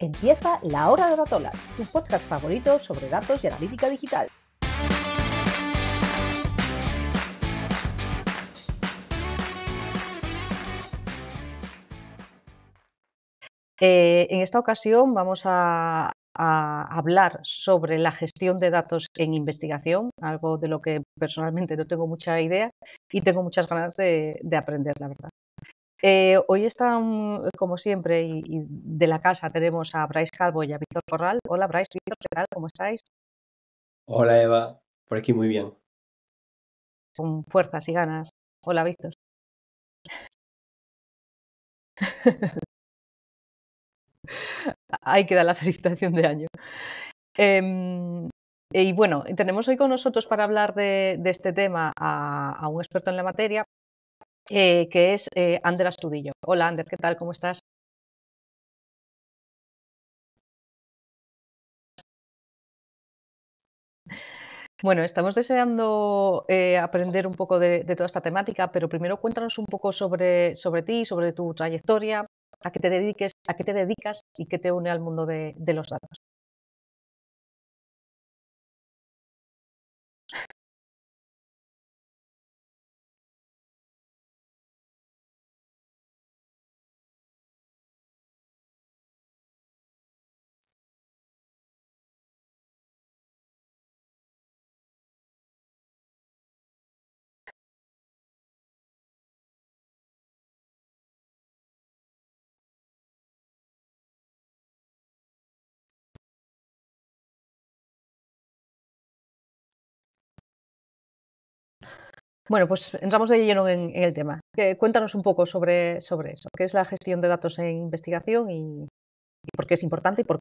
Empieza La Hora de Datolas, tu podcast favorito sobre datos y analítica digital. En esta ocasión vamos a hablar sobre la gestión de datos en investigación, algo de lo que personalmente no tengo mucha idea y tengo muchas ganas de aprender, la verdad. Hoy están, como siempre, y de la casa tenemos a Bryce Calvo y a Víctor Corral. Hola Bryce, Víctor, ¿qué tal? ¿Cómo estáis? Hola Eva, por aquí muy bien. Con fuerzas y ganas. Hola Víctor. Ahí queda la felicitación de año. Em, y bueno, tenemos hoy con nosotros para hablar de este tema a un experto en la materia, que es Ander Astudillo. Hola Ander, ¿qué tal? ¿Cómo estás? Bueno, estamos deseando aprender un poco de toda esta temática, pero primero cuéntanos un poco sobre ti, sobre tu trayectoria, a qué te dediques, a qué te dedicas y qué te une al mundo de los datos. Bueno, pues entramos de lleno en el tema. Cuéntanos un poco sobre eso. ¿Qué es la gestión de datos en investigación y por qué es importante y por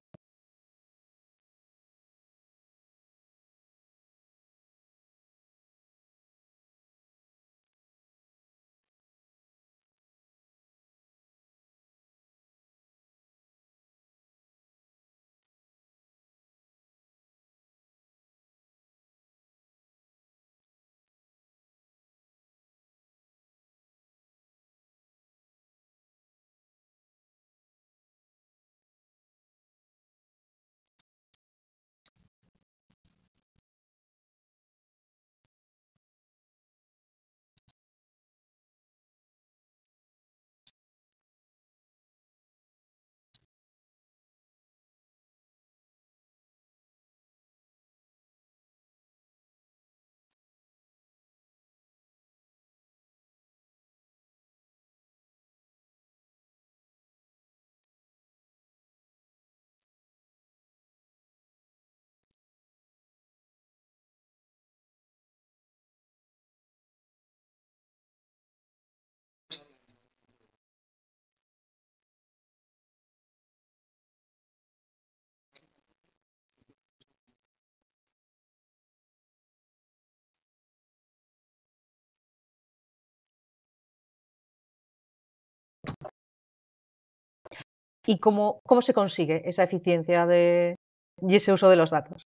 y cómo se consigue esa eficiencia y ese uso de los datos?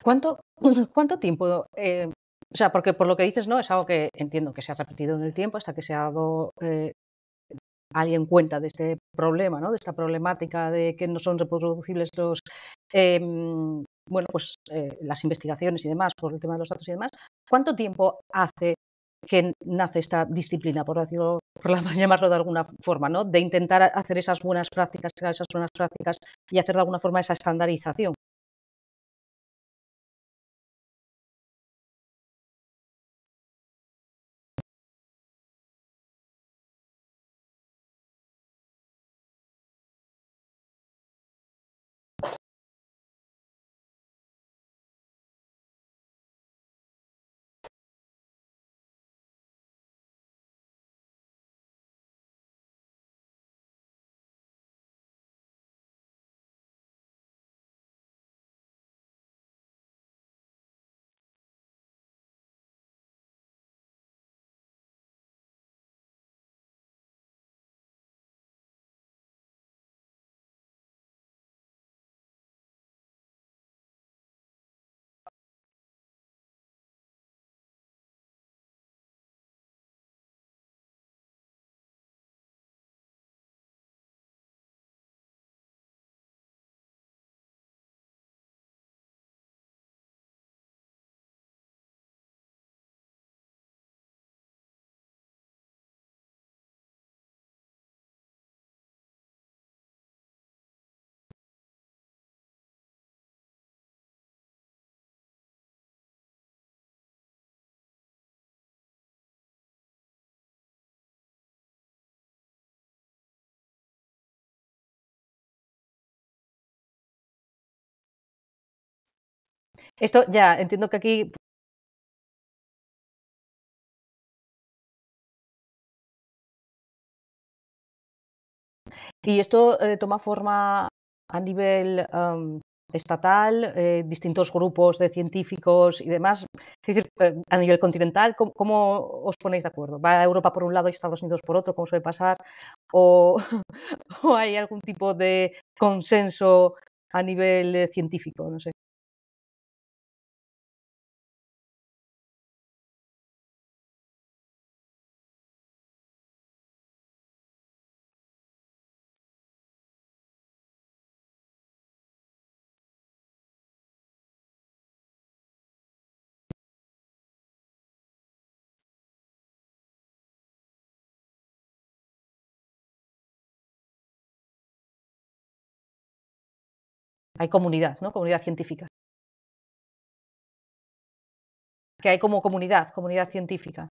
¿Cuánto, cuánto tiempo? O sea, porque por lo que dices, ¿no? Es algo que entiendo que se ha repetido en el tiempo hasta que se ha dado alguien cuenta de este problema, ¿no? De esta problemática de que no son reproducibles los, bueno, pues las investigaciones y demás por el tema de los datos y demás. ¿Cuánto tiempo hace que nace esta disciplina, por decirlo, por llamarlo de alguna forma, ¿no? De intentar hacer esas buenas prácticas, esas buenas prácticas y hacer de alguna forma esa estandarización. Esto ya entiendo que aquí. Y esto toma forma a nivel estatal, distintos grupos de científicos y demás. Es decir, a nivel continental, ¿cómo os ponéis de acuerdo? ¿Va Europa por un lado y Estados Unidos por otro, como suele pasar? ¿O, o hay algún tipo de consenso a nivel científico? No sé. Hay comunidad, ¿no? Comunidad científica. Que hay como comunidad científica.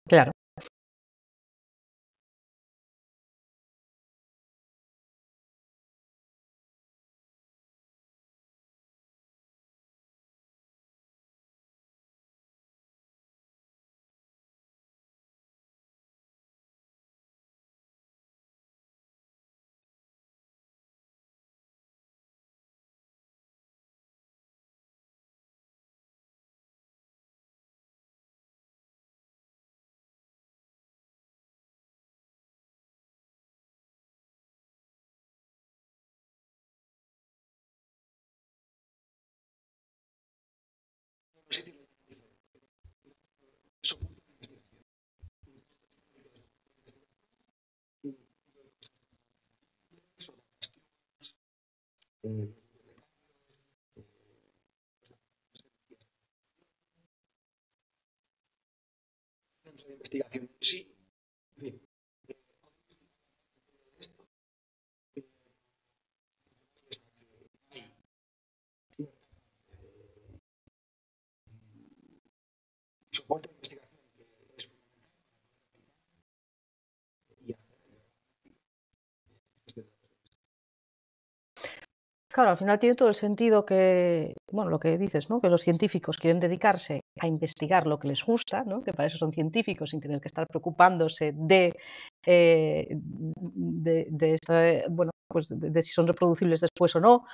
Claro. Investigación, sí. Soporte de investigación. Claro, al final tiene todo el sentido que, bueno, lo que dices, ¿no? Que los científicos quieren dedicarse a investigar lo que les gusta, ¿no? Que para eso son científicos, sin tener que estar preocupándose de esta, bueno, pues de si son reproducibles después o no,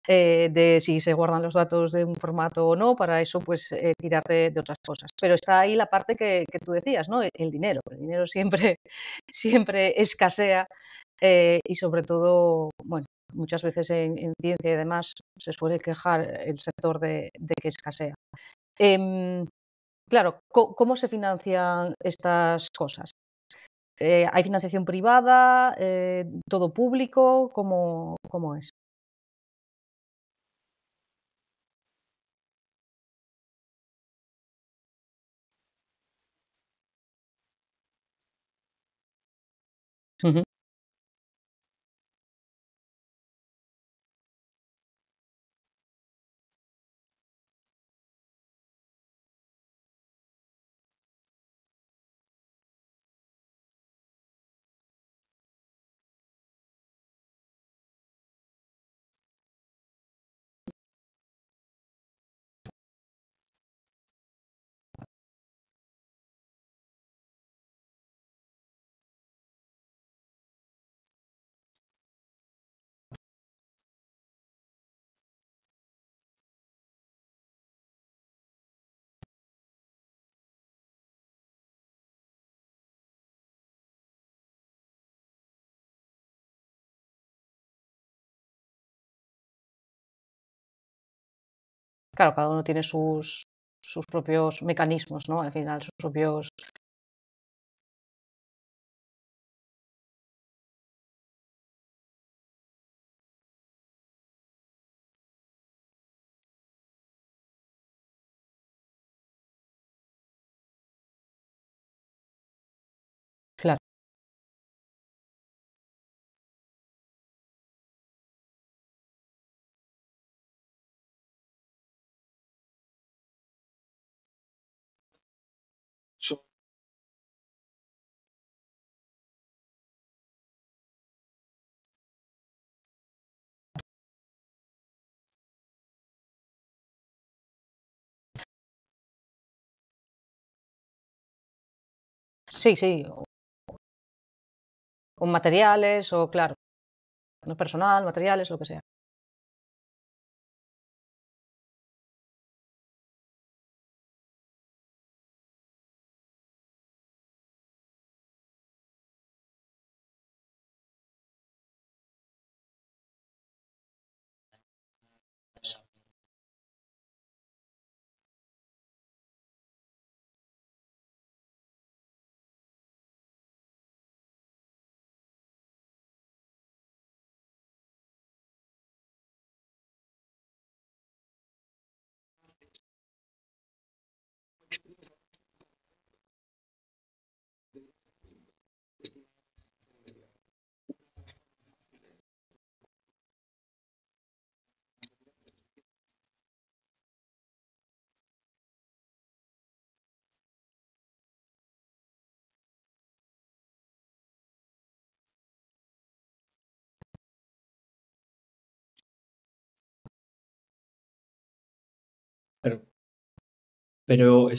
de si se guardan los datos de un formato o no, para eso pues tirar de otras cosas. Pero está ahí la parte que tú decías, ¿no? El dinero. El dinero siempre, siempre escasea y sobre todo, bueno, muchas veces en ciencia y demás se suele quejar el sector de que escasea. Em, claro, ¿cómo se financian estas cosas? ¿Hay financiación privada? ¿Todo público? ¿Cómo es? Ujú. Claro, cada uno tiene sus propios mecanismos, ¿no? Al final, sus propios. Claro. Sí, sí, o materiales, o claro, no personal, materiales, lo que sea. pero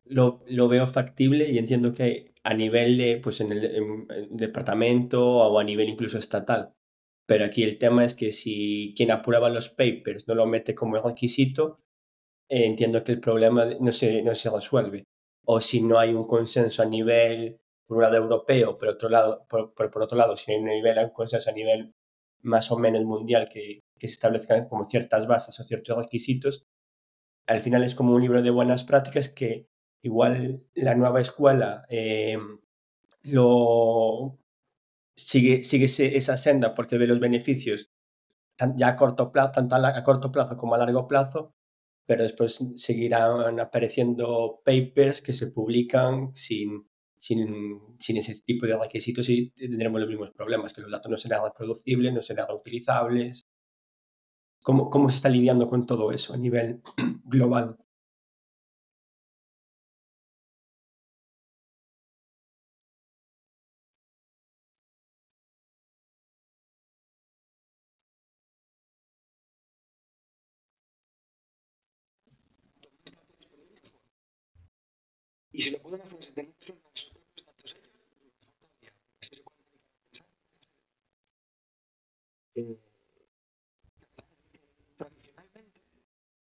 lo veo factible y entiendo que a nivel de, pues en departamento o a nivel incluso estatal. Pero aquí el tema es que si quien aprueba los papers no lo mete como requisito, entiendo que el problema no se resuelve. O si no hay un consenso a nivel, por un lado, europeo, por otro lado, si hay un consenso a nivel más o menos mundial que se establezcan como ciertas bases o ciertos requisitos, al final es como un libro de buenas prácticas que igual la nueva escuela lo sigue esa senda porque ve los beneficios ya a corto plazo, tanto a corto plazo como a largo plazo, pero después seguirán apareciendo papers que se publican sin ese tipo de requisitos y tendremos los mismos problemas, que los datos no serán reproducibles, no serán reutilizables. ¿Cómo se está lidiando con todo eso a nivel global? Y si lo pueden hacer, si tenemos los datos eh, tradicionalmente,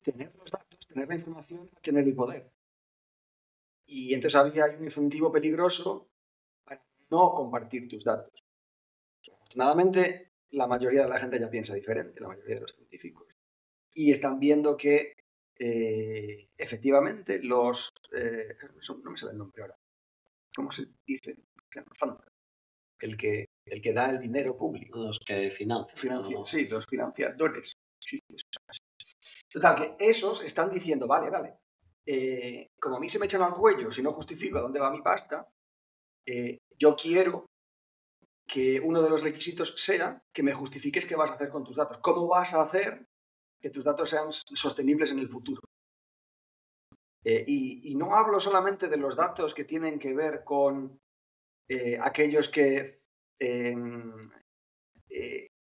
tener los datos, tener la información, tener el poder. Y entonces hay un incentivo peligroso para no compartir tus datos. Afortunadamente, la mayoría de la gente ya piensa diferente, la mayoría de los científicos. Y están viendo que efectivamente no me sale el nombre ahora. ¿Cómo se dice? El que da el dinero público. Los que financian. ¿No? Sí, los financiadores. Total, que esos están diciendo, vale, como a mí se me echan al cuello si no justifico a dónde va mi pasta, yo quiero que uno de los requisitos sea que me justifiques qué vas a hacer con tus datos. ¿Cómo vas a hacer que tus datos sean sostenibles en el futuro? Y no hablo solamente de los datos que tienen que ver con aquellos que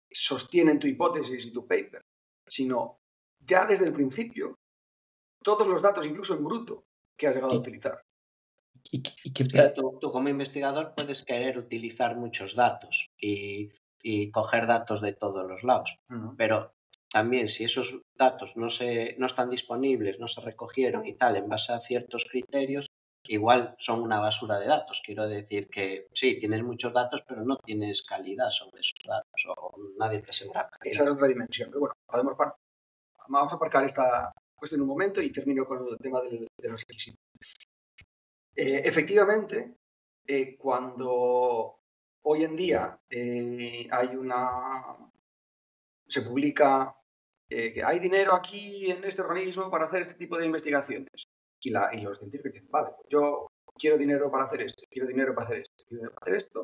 sostienen tu hipótesis y tu paper, sino ya desde el principio, todos los datos, incluso en bruto, que has llegado a utilizar. Tú como investigador puedes querer utilizar muchos datos y coger datos de todos los lados, pero también si esos datos no están disponibles, no se recogieron y tal en base a ciertos criterios, igual son una basura de datos. Quiero decir que sí, tienes muchos datos, pero no tienes calidad sobre esos datos o nadie te asegura. Esa es otra dimensión. Pero bueno, vamos a aparcar esta cuestión en un momento y termino con el tema de los requisitos. Efectivamente, cuando hoy en día se publica que hay dinero aquí en este organismo para hacer este tipo de investigaciones, y los científicos dicen, vale, pues yo quiero dinero para hacer esto, quiero dinero para hacer esto, quiero dinero para hacer esto.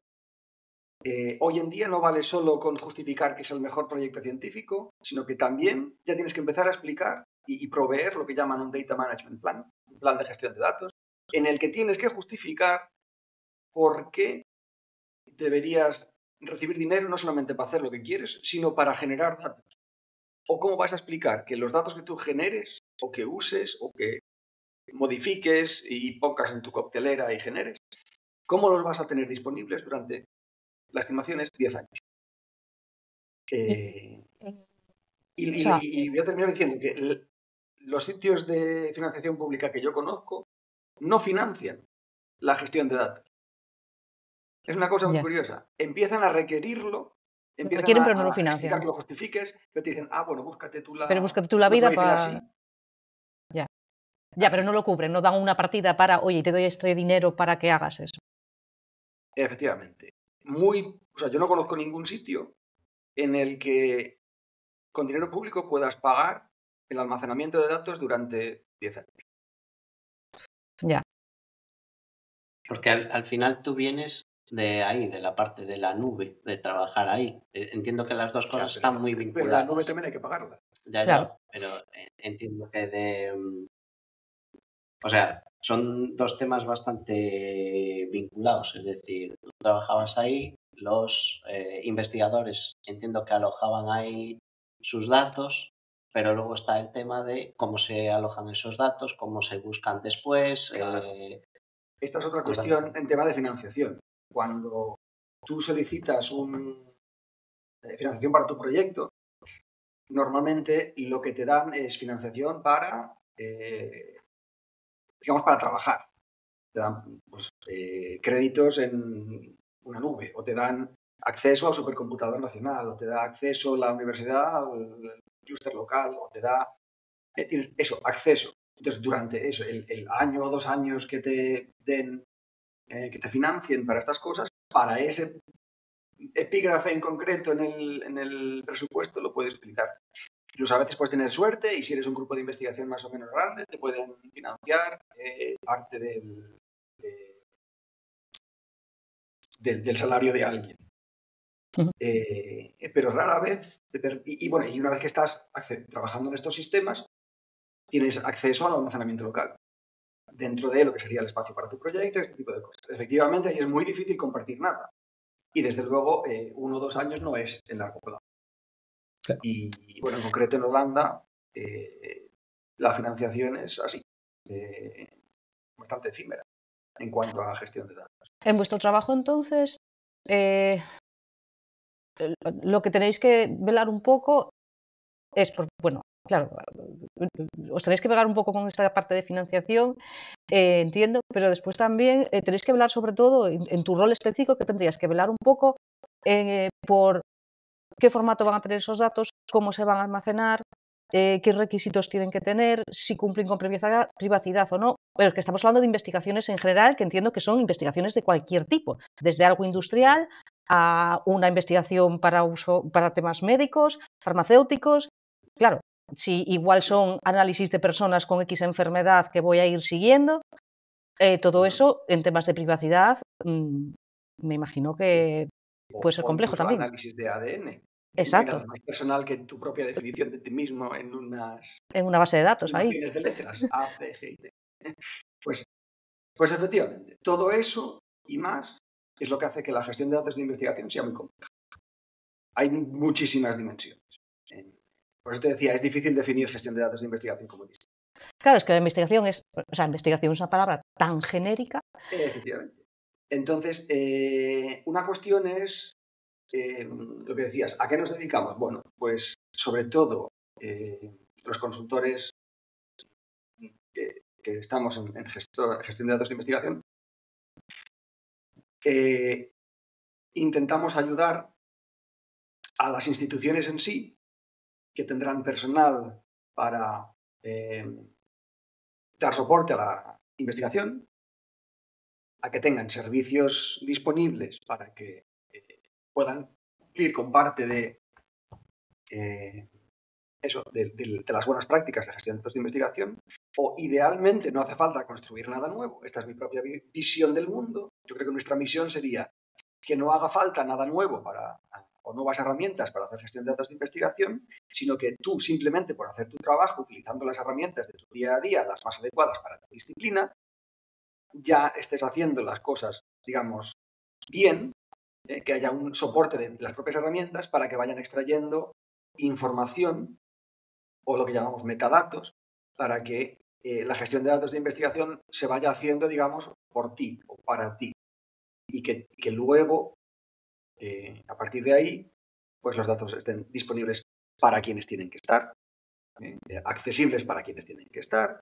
Hoy en día no vale solo con justificar que es el mejor proyecto científico, sino que también ya tienes que empezar a explicar y proveer lo que llaman un Data Management Plan, un plan de gestión de datos, en el que tienes que justificar por qué deberías recibir dinero no solamente para hacer lo que quieres, sino para generar datos. O cómo vas a explicar que los datos que tú generes, o que uses, o que modifiques y pongas en tu coctelera y generes, ¿cómo los vas a tener disponibles durante, la estimación es 10 años? Y voy a terminar diciendo que los sitios de financiación pública que yo conozco no financian la gestión de datos. Es una cosa muy curiosa. Empiezan a requerirlo, empiezan pero no lo financian. explicar que lo justifiques, pero te dicen, bueno, búscate tú la... Pero búscate tú la vida para... Así. Ya, pero no lo cubren, no dan una partida para, oye, te doy este dinero para que hagas eso. Efectivamente. Yo no conozco ningún sitio en el que con dinero público puedas pagar el almacenamiento de datos durante 10 años. Ya. Porque al final tú vienes de ahí, de la parte de la nube, de trabajar ahí. Entiendo que las dos cosas están muy vinculadas. Pero la nube también hay que pagarla. Ya, pero entiendo que o sea, son dos temas bastante vinculados. Es decir, tú trabajabas ahí, los investigadores entiendo que alojaban ahí sus datos pero luego está el tema de cómo se alojan esos datos, cómo se buscan después. Claro. Esta es otra cuestión en tema de financiación. Cuando tú solicitas financiación para tu proyecto, normalmente lo que te dan es financiación para, digamos, para trabajar. Te dan pues, créditos en una nube, o te dan acceso al supercomputador nacional, o te da acceso la universidad al clúster local, o te da tienes eso, acceso. Entonces, durante eso, el año o 2 años que te den, que te financien para estas cosas, para ese epígrafe en concreto en el presupuesto lo puedes utilizar. Incluso a veces puedes tener suerte y si eres un grupo de investigación más o menos grande, te pueden financiar parte del salario de alguien. Pero rara vez, y una vez que estás trabajando en estos sistemas, tienes acceso al almacenamiento local dentro de lo que sería el espacio para tu proyecto, este tipo de cosas. Efectivamente, ahí es muy difícil compartir nada. Y desde luego, 1 o 2 años no es el largo plazo. Claro. Y bueno, en concreto en Holanda, la financiación es así, bastante efímera en cuanto a gestión de datos. En vuestro trabajo, entonces, lo que tenéis que velar un poco es, bueno, claro, os tenéis que pegar un poco con esta parte de financiación, entiendo, pero después también tenéis que velar sobre todo en tu rol específico, que tendrías que velar un poco por qué formato van a tener esos datos, cómo se van a almacenar, qué requisitos tienen que tener, si cumplen con privacidad o no. Pero que estamos hablando de investigaciones en general, que entiendo que son investigaciones de cualquier tipo, desde algo industrial a una investigación para temas médicos, farmacéuticos. Claro, si igual son análisis de personas con X enfermedad que voy a ir siguiendo, todo eso en temas de privacidad, me imagino que puede ser complejo también. Análisis de ADN. Exacto. No hay nada más personal que tu propia definición de ti mismo en una base de datos ahí. de letras, A, C, G y T. Pues efectivamente, todo eso y más es lo que hace que la gestión de datos de investigación sea muy compleja. Hay muchísimas dimensiones. Por eso te decía, es difícil definir gestión de datos de investigación como distinta. Claro, es que la investigación investigación es una palabra tan genérica. Efectivamente. Entonces, una cuestión es lo que decías, ¿a qué nos dedicamos? Bueno, pues sobre todo los consultores que estamos en gestión de datos de investigación, intentamos ayudar a las instituciones en sí, que tendrán personal para dar soporte a la investigación, a que tengan servicios disponibles para que puedan cumplir con parte de las buenas prácticas de gestión de datos de investigación, o idealmente no hace falta construir nada nuevo. Esta es mi propia visión del mundo. Yo creo que nuestra misión sería que no haga falta nada nuevo o nuevas herramientas para hacer gestión de datos de investigación, sino que tú simplemente por hacer tu trabajo utilizando las herramientas de tu día a día, las más adecuadas para tu disciplina, ya estés haciendo las cosas, digamos, bien, que haya un soporte de las propias herramientas para que vayan extrayendo información o lo que llamamos metadatos para que la gestión de datos de investigación se vaya haciendo, digamos, por ti o para ti y que luego, a partir de ahí, pues los datos estén disponibles para quienes tienen que estar, accesibles para quienes tienen que estar,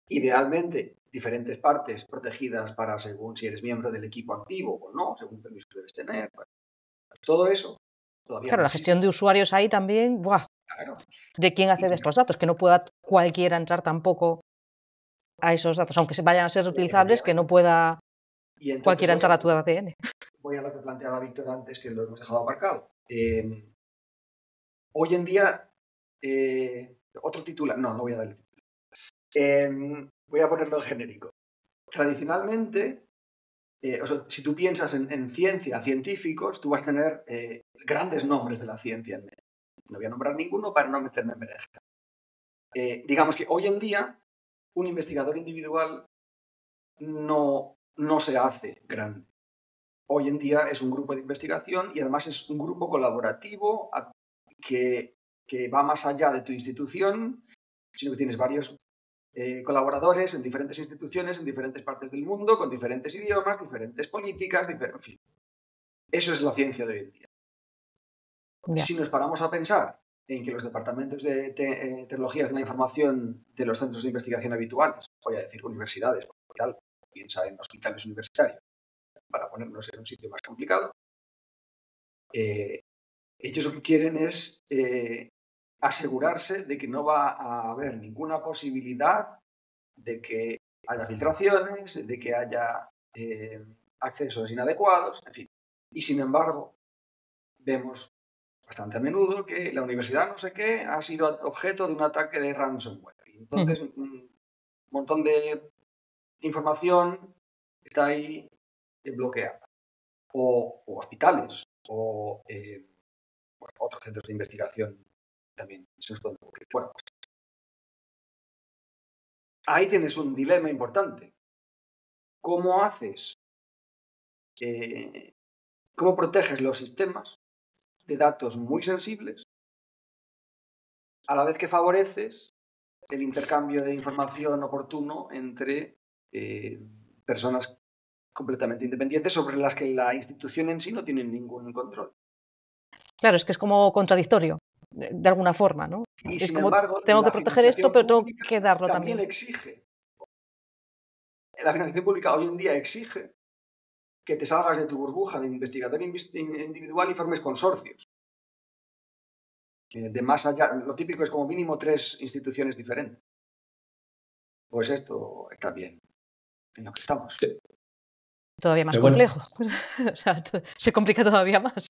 idealmente diferentes partes protegidas para según si eres miembro del equipo activo o no, según permisos debes tener. Bueno, todo eso todavía claro, no la existe. gestión de usuarios ahí también, ¡buah! Claro. ¿De quién accede a estos datos? Que no pueda cualquiera entrar tampoco a esos datos, aunque se vayan a ser utilizables, que no pueda cualquiera entrar a tu ADN. Voy a lo que planteaba Víctor antes, que lo hemos dejado aparcado. Hoy en día, otro titular, no voy a darle título. Voy a ponerlo genérico. Tradicionalmente, si tú piensas en ciencia, científicos, tú vas a tener grandes nombres de la ciencia en medio. No voy a nombrar ninguno para no meterme en berenjena. Digamos que hoy en día, un investigador individual no se hace grande. Hoy en día es un grupo de investigación y además es un grupo colaborativo que que va más allá de tu institución, sino que tienes varios colaboradores en diferentes instituciones, en diferentes partes del mundo, con diferentes idiomas, diferentes políticas, en fin. Eso es la ciencia de hoy en día. Ya. Si nos paramos a pensar en que los departamentos de tecnologías de la información de los centros de investigación habituales, voy a decir universidades, porque algo piensa en hospitales universitarios, para ponernos en un sitio más complicado, ellos lo que quieren es asegurarse de que no va a haber ninguna posibilidad de que haya filtraciones, de que haya accesos inadecuados, en fin. Y sin embargo, vemos bastante a menudo que la universidad no sé qué ha sido objeto de un ataque de ransomware. Y entonces, un montón de información está ahí bloqueada. O hospitales, o otros centros de investigación también se nos pueden ocurrir. Bueno, pues ahí tienes un dilema importante. ¿Cómo haces? ¿Cómo proteges los sistemas de datos muy sensibles a la vez que favoreces el intercambio de información oportuno entre personas completamente independientes sobre las que la institución en sí no tiene ningún control? Claro, es que es como contradictorio, de alguna forma, ¿no? Y Es sin como, embargo, tengo que la proteger esto, financiación pero tengo pública que darlo también también. exige. La financiación pública hoy en día exige que te salgas de tu burbuja de investigador individual y formes consorcios. De más allá, lo típico es como mínimo 3 instituciones diferentes. Pues esto está bien en lo que estamos. Sí. Todavía más Pero bueno, complejo. O sea, se complica todavía más.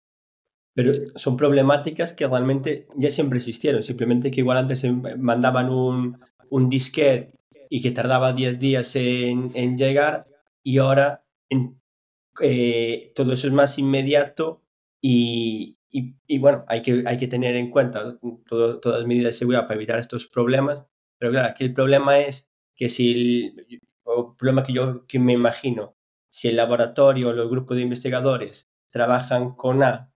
pero son problemáticas que realmente ya siempre existieron, simplemente que igual antes se mandaban un disquete y que tardaba 10 días en llegar, y ahora todo eso es más inmediato y bueno, hay que tener en cuenta todas las medidas de seguridad para evitar estos problemas, pero claro, aquí el problema es que o el problema que me imagino, si el laboratorio o los grupos de investigadores trabajan con A,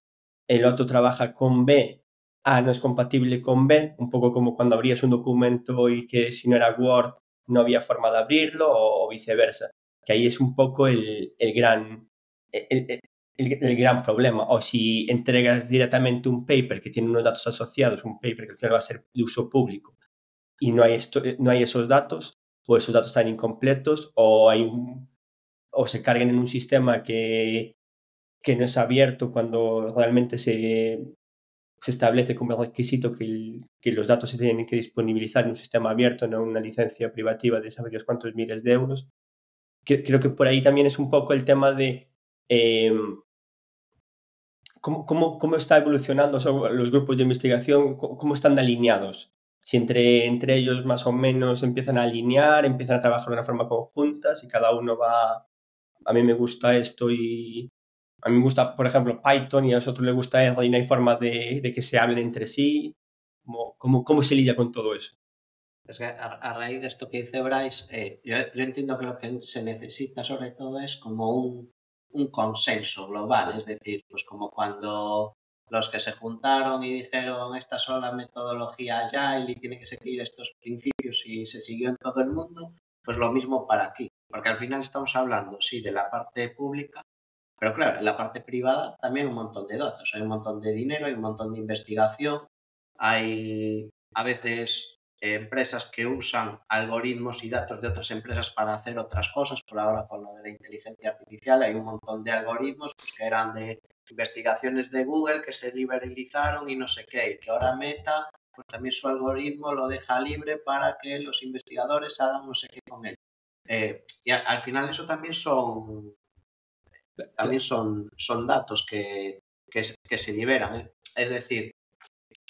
el otro trabaja con B, A no es compatible con B, un poco como cuando abrías un documento y que si no era Word no había forma de abrirlo o viceversa, que ahí es un poco el gran problema. O si entregas directamente un paper que tiene unos datos asociados, un paper que al final va a ser de uso público, y no hay esos datos, o esos datos están incompletos, o se cargan en un sistema que no es abierto cuando realmente se establece como requisito que los datos se tienen que disponibilizar en un sistema abierto, no en una licencia privativa de saber Dios cuántos miles de euros. Creo que por ahí también es un poco el tema de cómo está evolucionando los grupos de investigación, cómo están alineados. Si entre ellos más o menos empiezan a alinear, empiezan a trabajar de una forma conjunta, si cada uno va, a mí me gusta esto y a mí me gusta, por ejemplo, Python y a nosotros les gusta R y no hay forma de que se hablen entre sí. ¿Cómo se lidia con todo eso? Es que a raíz de esto que dice Bryce, yo entiendo que lo que se necesita sobre todo es como un consenso global, es decir, pues como cuando los que se juntaron y dijeron esta es la metodología Agile y tiene que seguir estos principios y se siguió en todo el mundo, pues lo mismo para aquí, porque al final estamos hablando, sí, de la parte pública, pero claro, en la parte privada también un montón de datos, hay un montón de dinero, hay un montón de investigación, hay a veces empresas que usan algoritmos y datos de otras empresas para hacer otras cosas. Por ahora con lo de la inteligencia artificial hay un montón de algoritmos pues, que eran de investigaciones de Google que se liberalizaron y no sé qué, y que ahora Meta pues también su algoritmo lo deja libre para que los investigadores hagan no sé qué con él. Y al final eso también son datos que se liberan. Es decir,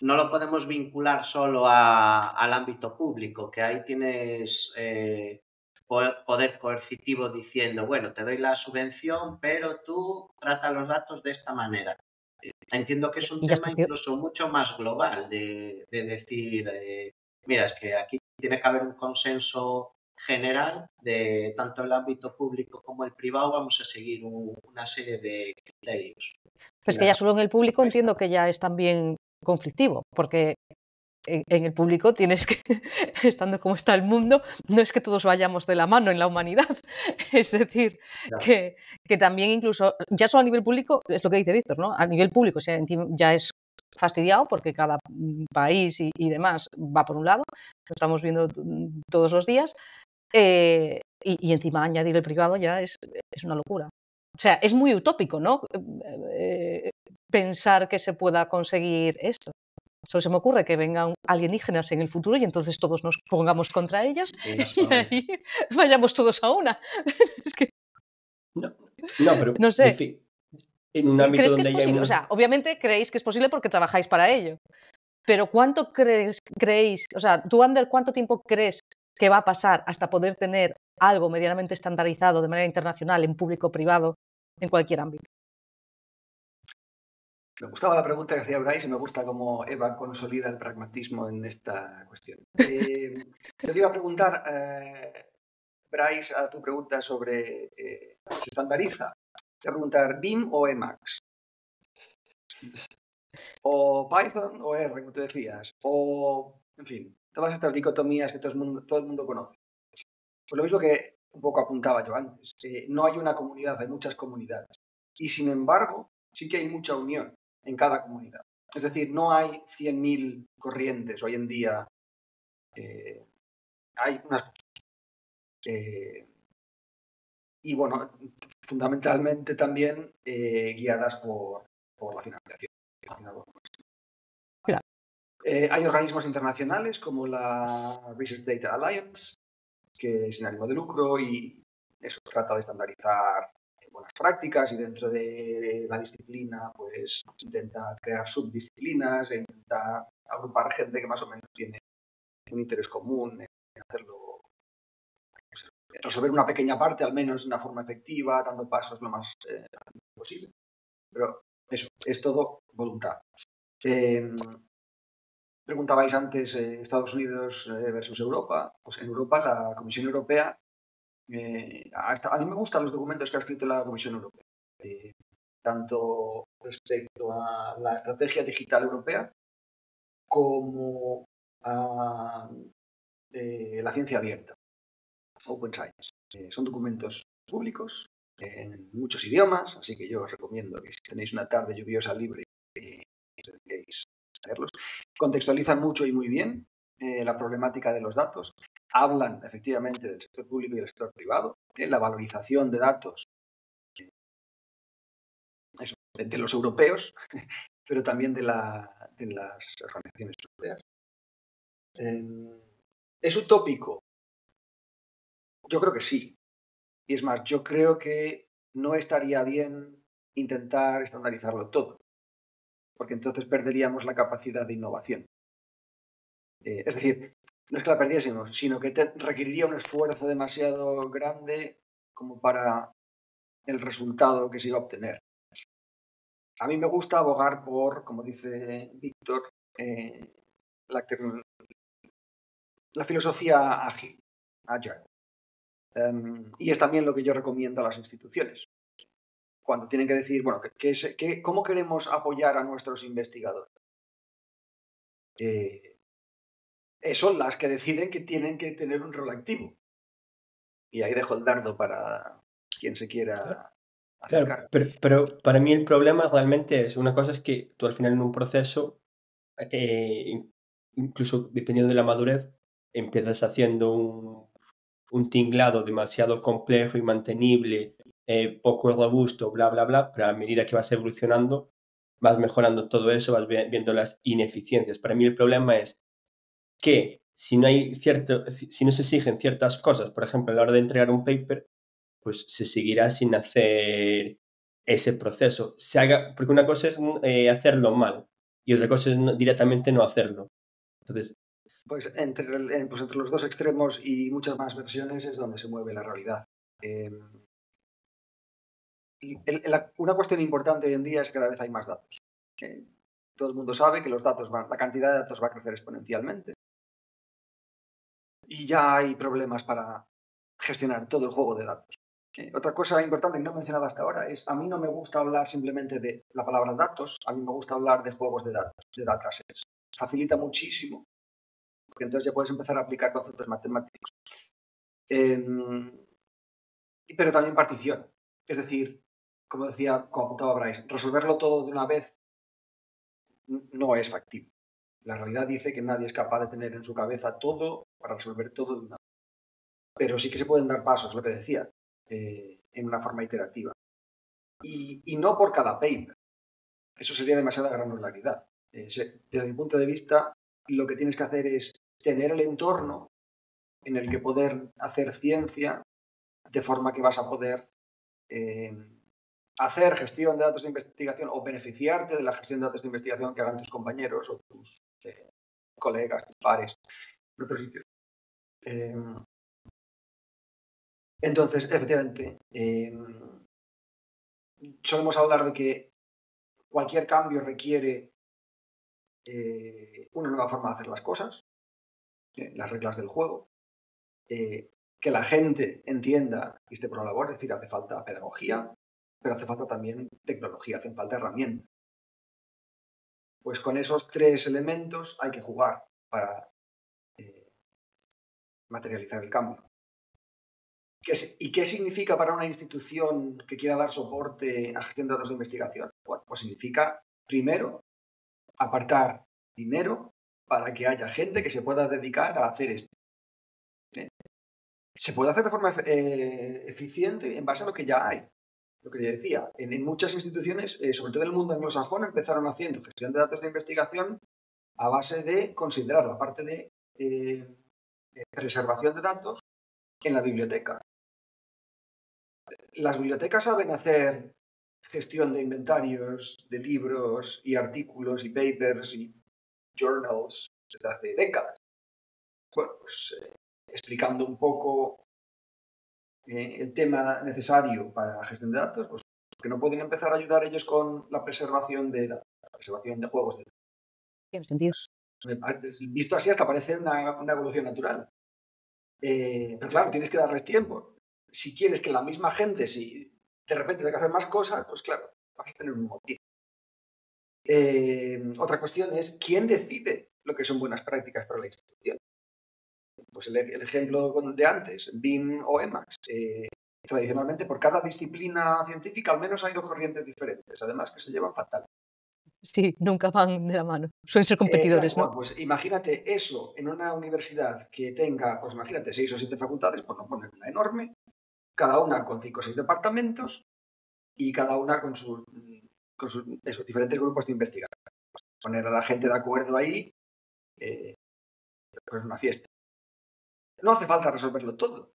no lo podemos vincular solo al ámbito público, que ahí tienes poder coercitivo diciendo, bueno, te doy la subvención, pero tú trata los datos de esta manera. Entiendo que es un tema incluso mucho más global de decir, mira, es que aquí tiene que haber un consenso general de tanto el ámbito público como el privado, vamos a seguir una serie de criterios. Pues que ya solo en el público entiendo que ya es también conflictivo, porque en el público tienes que, estando como está el mundo, no es que todos vayamos de la mano en la humanidad. Es decir, Claro. que también incluso, ya solo a nivel público, es lo que dice Víctor, ¿no? A nivel público, o sea, ya es fastidiado porque cada país y demás va por un lado, lo estamos viendo todos los días, y encima añadir el privado ya es una locura. O sea, es muy utópico, ¿no? Pensar que se pueda conseguir esto. Solo se me ocurre que vengan alienígenas en el futuro y entonces todos nos pongamos contra ellos Y nos y comen. ahí vayamos todos a una. Es que, No, pero no sé, en un ámbito ¿crees que es donde ya hay posible? O unos... sea, obviamente creéis que es posible porque trabajáis para ello. Pero ¿cuánto creéis, o sea, tú, Ander, cuánto tiempo crees que va a pasar hasta poder tener algo medianamente estandarizado de manera internacional en público-privado en cualquier ámbito? Me gustaba la pregunta que hacía Bryce y me gusta cómo Eva consolida el pragmatismo en esta cuestión. Yo te iba a preguntar, Bryce, a tu pregunta sobre ¿se estandariza? Te voy a preguntar, ¿BIM o Emacs? ¿O Python o R, como tú decías? O, en fin, todas estas dicotomías que todo el mundo conoce. Pues lo mismo que un poco apuntaba yo antes. No hay una comunidad, hay muchas comunidades. Y sin embargo, sí que hay mucha unión en cada comunidad. Es decir, no hay 100.000 corrientes hoy en día. Hay unas... y bueno, fundamentalmente también guiadas por la financiación. Claro. Hay organismos internacionales como la Research Data Alliance, que es sin ánimo de lucro y eso trata de estandarizar buenas prácticas y dentro de la disciplina pues intenta crear subdisciplinas e intenta agrupar gente que más o menos tiene un interés común en hacerlo, resolver una pequeña parte al menos de una forma efectiva, dando pasos lo más posible. Pero eso, es todo voluntad. Preguntabais antes Estados Unidos versus Europa. Pues en Europa la Comisión Europea, a mí me gustan los documentos que ha escrito la Comisión Europea, tanto respecto a la estrategia digital europea como a la ciencia abierta, Open Science. Son documentos públicos en muchos idiomas, así que yo os recomiendo que si tenéis una tarde lluviosa libre, os dediquéis a leerlos. Contextualizan mucho y muy bien la problemática de los datos. Hablan efectivamente del sector público y del sector privado, la valorización de datos de los europeos, pero también de las organizaciones europeas. ¿Es utópico? Yo creo que sí. Y es más, yo creo que no estaría bien intentar estandarizarlo todo, porque entonces perderíamos la capacidad de innovación. Es decir, no es que la perdiésemos, sino que requeriría un esfuerzo demasiado grande como para el resultado que se iba a obtener. A mí me gusta abogar por, como dice Víctor, la filosofía ágil, agile. Y es también lo que yo recomiendo a las instituciones. Cuando tienen que decir, bueno, ¿cómo queremos apoyar a nuestros investigadores? Son las que deciden que tienen que tener un rol activo. Y ahí dejo el dardo para quien se quiera acercar. Claro, pero para mí el problema realmente es, una cosa es que tú al final en un proceso, incluso dependiendo de la madurez, empiezas haciendo un tinglado demasiado complejo y mantenible, poco robusto, bla, bla, bla, pero a medida que vas evolucionando, vas mejorando todo eso, vas viendo las ineficiencias. Para mí el problema es que si no si no se exigen ciertas cosas, por ejemplo, a la hora de entregar un paper, pues se seguirá sin hacer ese proceso. Porque una cosa es hacerlo mal y otra cosa es directamente no hacerlo. Entonces, pues entre los dos extremos y muchas más versiones es donde se mueve la realidad. Una cuestión importante hoy en día es que cada vez hay más datos. Todo el mundo sabe que la cantidad de datos va a crecer exponencialmente. Y ya hay problemas para gestionar todo el juego de datos. Otra cosa importante que no he mencionado hasta ahora es, a mí no me gusta hablar simplemente de la palabra datos, a mí me gusta hablar de juegos de datos, de datasets. Facilita muchísimo porque entonces ya puedes empezar a aplicar conceptos matemáticos. Pero también partición. Es decir, como apuntaba Bryce, resolverlo todo de una vez no es factible. La realidad dice que nadie es capaz de tener en su cabeza todo para resolver todo de una vez. Pero sí que se pueden dar pasos, lo que decía, en una forma iterativa. Y no por cada paper. Eso sería demasiada granularidad. Desde mi punto de vista, lo que tienes que hacer es tener el entorno en el que poder hacer ciencia de forma que vas a poder hacer gestión de datos de investigación o beneficiarte de la gestión de datos de investigación que hagan tus compañeros o tus colegas, tus pares en otros sitios. Entonces, efectivamente, solemos hablar de que cualquier cambio requiere una nueva forma de hacer las cosas, las reglas del juego, que la gente entienda y esté por la labor, es decir, hace falta pedagogía, pero hace falta también tecnología, hacen falta herramientas. Pues con esos tres elementos hay que jugar para materializar el cambio. ¿Y qué significa para una institución que quiera dar soporte a gestión de datos de investigación? Bueno, pues significa, primero, apartar dinero para que haya gente que se pueda dedicar a hacer esto. Se puede hacer de forma eficiente en base a lo que ya hay. Lo que decía, en muchas instituciones, sobre todo en el mundo anglosajón, empezaron haciendo gestión de datos de investigación a base de considerar la parte de preservación de datos en la biblioteca. Las bibliotecas saben hacer gestión de inventarios, de libros y artículos y papers y journals desde hace décadas. Bueno, pues explicando un poco el tema necesario para la gestión de datos, pues que no pueden empezar a ayudar ellos con la preservación de datos, la preservación de juegos de datos. Tiene sentido. Visto así hasta parece una evolución natural. Pero claro, tienes que darles tiempo. Si quieres que la misma gente, si de repente tenga que hacer más cosas, pues claro, vas a tener un motivo. Otra cuestión es, ¿quién decide lo que son buenas prácticas para la institución? Pues el ejemplo de antes, BIM o Emacs. Tradicionalmente, por cada disciplina científica, al menos hay dos corrientes diferentes, además que se llevan fatal. Sí, nunca van de la mano. Suelen ser competidores, ¿no? Bueno, pues imagínate eso en una universidad que tenga, pues imagínate, 6 o 7 facultades, por no poner una enorme, cada una con 5 o 6 departamentos y cada una con sus diferentes grupos de investigación. Pues poner a la gente de acuerdo ahí, pues una fiesta. No hace falta resolverlo todo.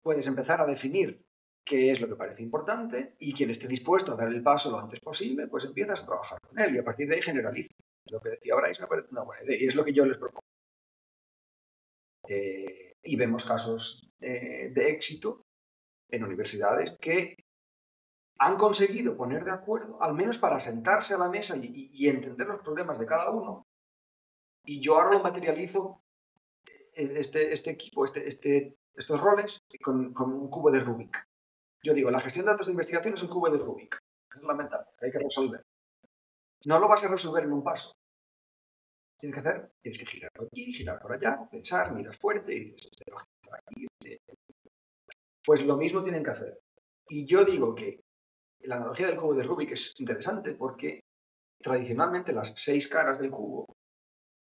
Puedes empezar a definir qué es lo que parece importante y quien esté dispuesto a dar el paso lo antes posible, pues empiezas a trabajar con él y a partir de ahí generalizas. Lo que decía Bryce me parece una buena idea y es lo que yo les propongo. Y vemos casos de éxito en universidades que han conseguido poner de acuerdo, al menos para sentarse a la mesa y entender los problemas de cada uno. Y yo ahora lo materializo, este equipo, estos roles, con un cubo de Rubik. Yo digo, la gestión de datos de investigación es el cubo de Rubik. Es la metáfora que hay que resolver. No lo vas a resolver en un paso. Tienes que girar por aquí, girar por allá, pensar, mirar fuerte y dices, por aquí. Pues lo mismo tienen que hacer. Y yo digo que la analogía del cubo de Rubik es interesante porque tradicionalmente las 6 caras del cubo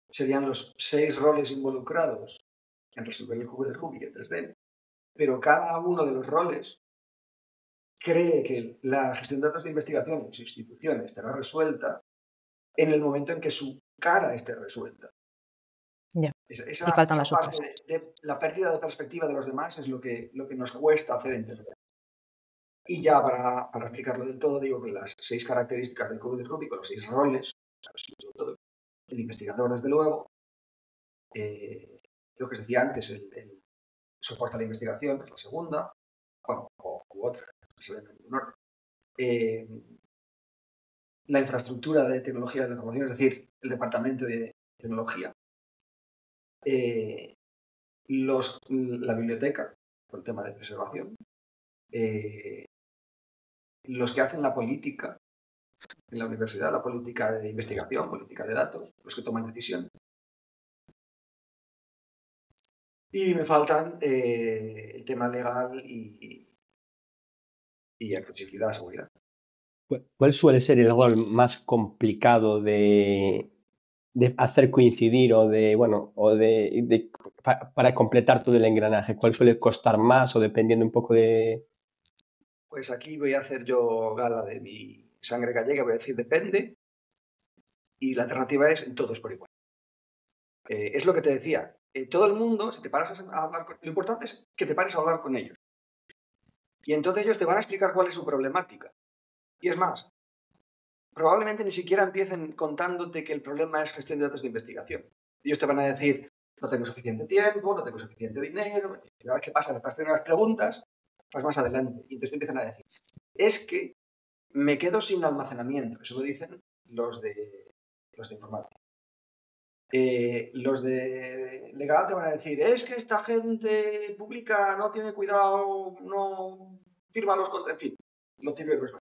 serían los 6 roles involucrados en resolver el cubo de Rubik en 3D, pero cada uno de los roles cree que la gestión de datos de investigación en su institución estará resuelta en el momento en que su cara esté resuelta. Ya. Esa Y faltan las parte otras. de la pérdida de perspectiva de los demás es lo que nos cuesta hacer entender. Y ya para explicarlo del todo, digo que las 6 características del cubo de Rubik, los 6 roles, todo, el investigador, desde luego, lo que se decía antes, el soporte a la investigación, que es la segunda, bueno, u otra, se ve en orden. La infraestructura de tecnología de la información, es decir, el departamento de tecnología, la biblioteca, por el tema de preservación, los que hacen la política en la universidad, la política de investigación, política de datos, los que toman decisiones. Y me faltan el tema legal y accesibilidad, seguridad. ¿Cuál suele ser el rol más complicado de hacer coincidir para completar todo el engranaje? ¿Cuál suele costar más o dependiendo un poco de...? Pues aquí voy a hacer yo gala de mi sangre gallega, voy a decir depende, y la alternativa es en todos por igual. Es lo que te decía, todo el mundo, si te paras a hablar lo importante es que te pares a hablar con ellos. Y entonces ellos te van a explicar cuál es su problemática. Y es más, probablemente ni siquiera empiecen contándote que el problema es gestión de datos de investigación. Ellos te van a decir, no tengo suficiente tiempo, no tengo suficiente dinero. Y una vez que pasas estas primeras preguntas, vas más adelante. Y entonces te empiezan a decir, es que me quedo sin almacenamiento. Eso lo dicen los de informática. Los de legal te van a decir, es que esta gente publica, no tiene cuidado, no firma los contratos, en fin, lo típico que es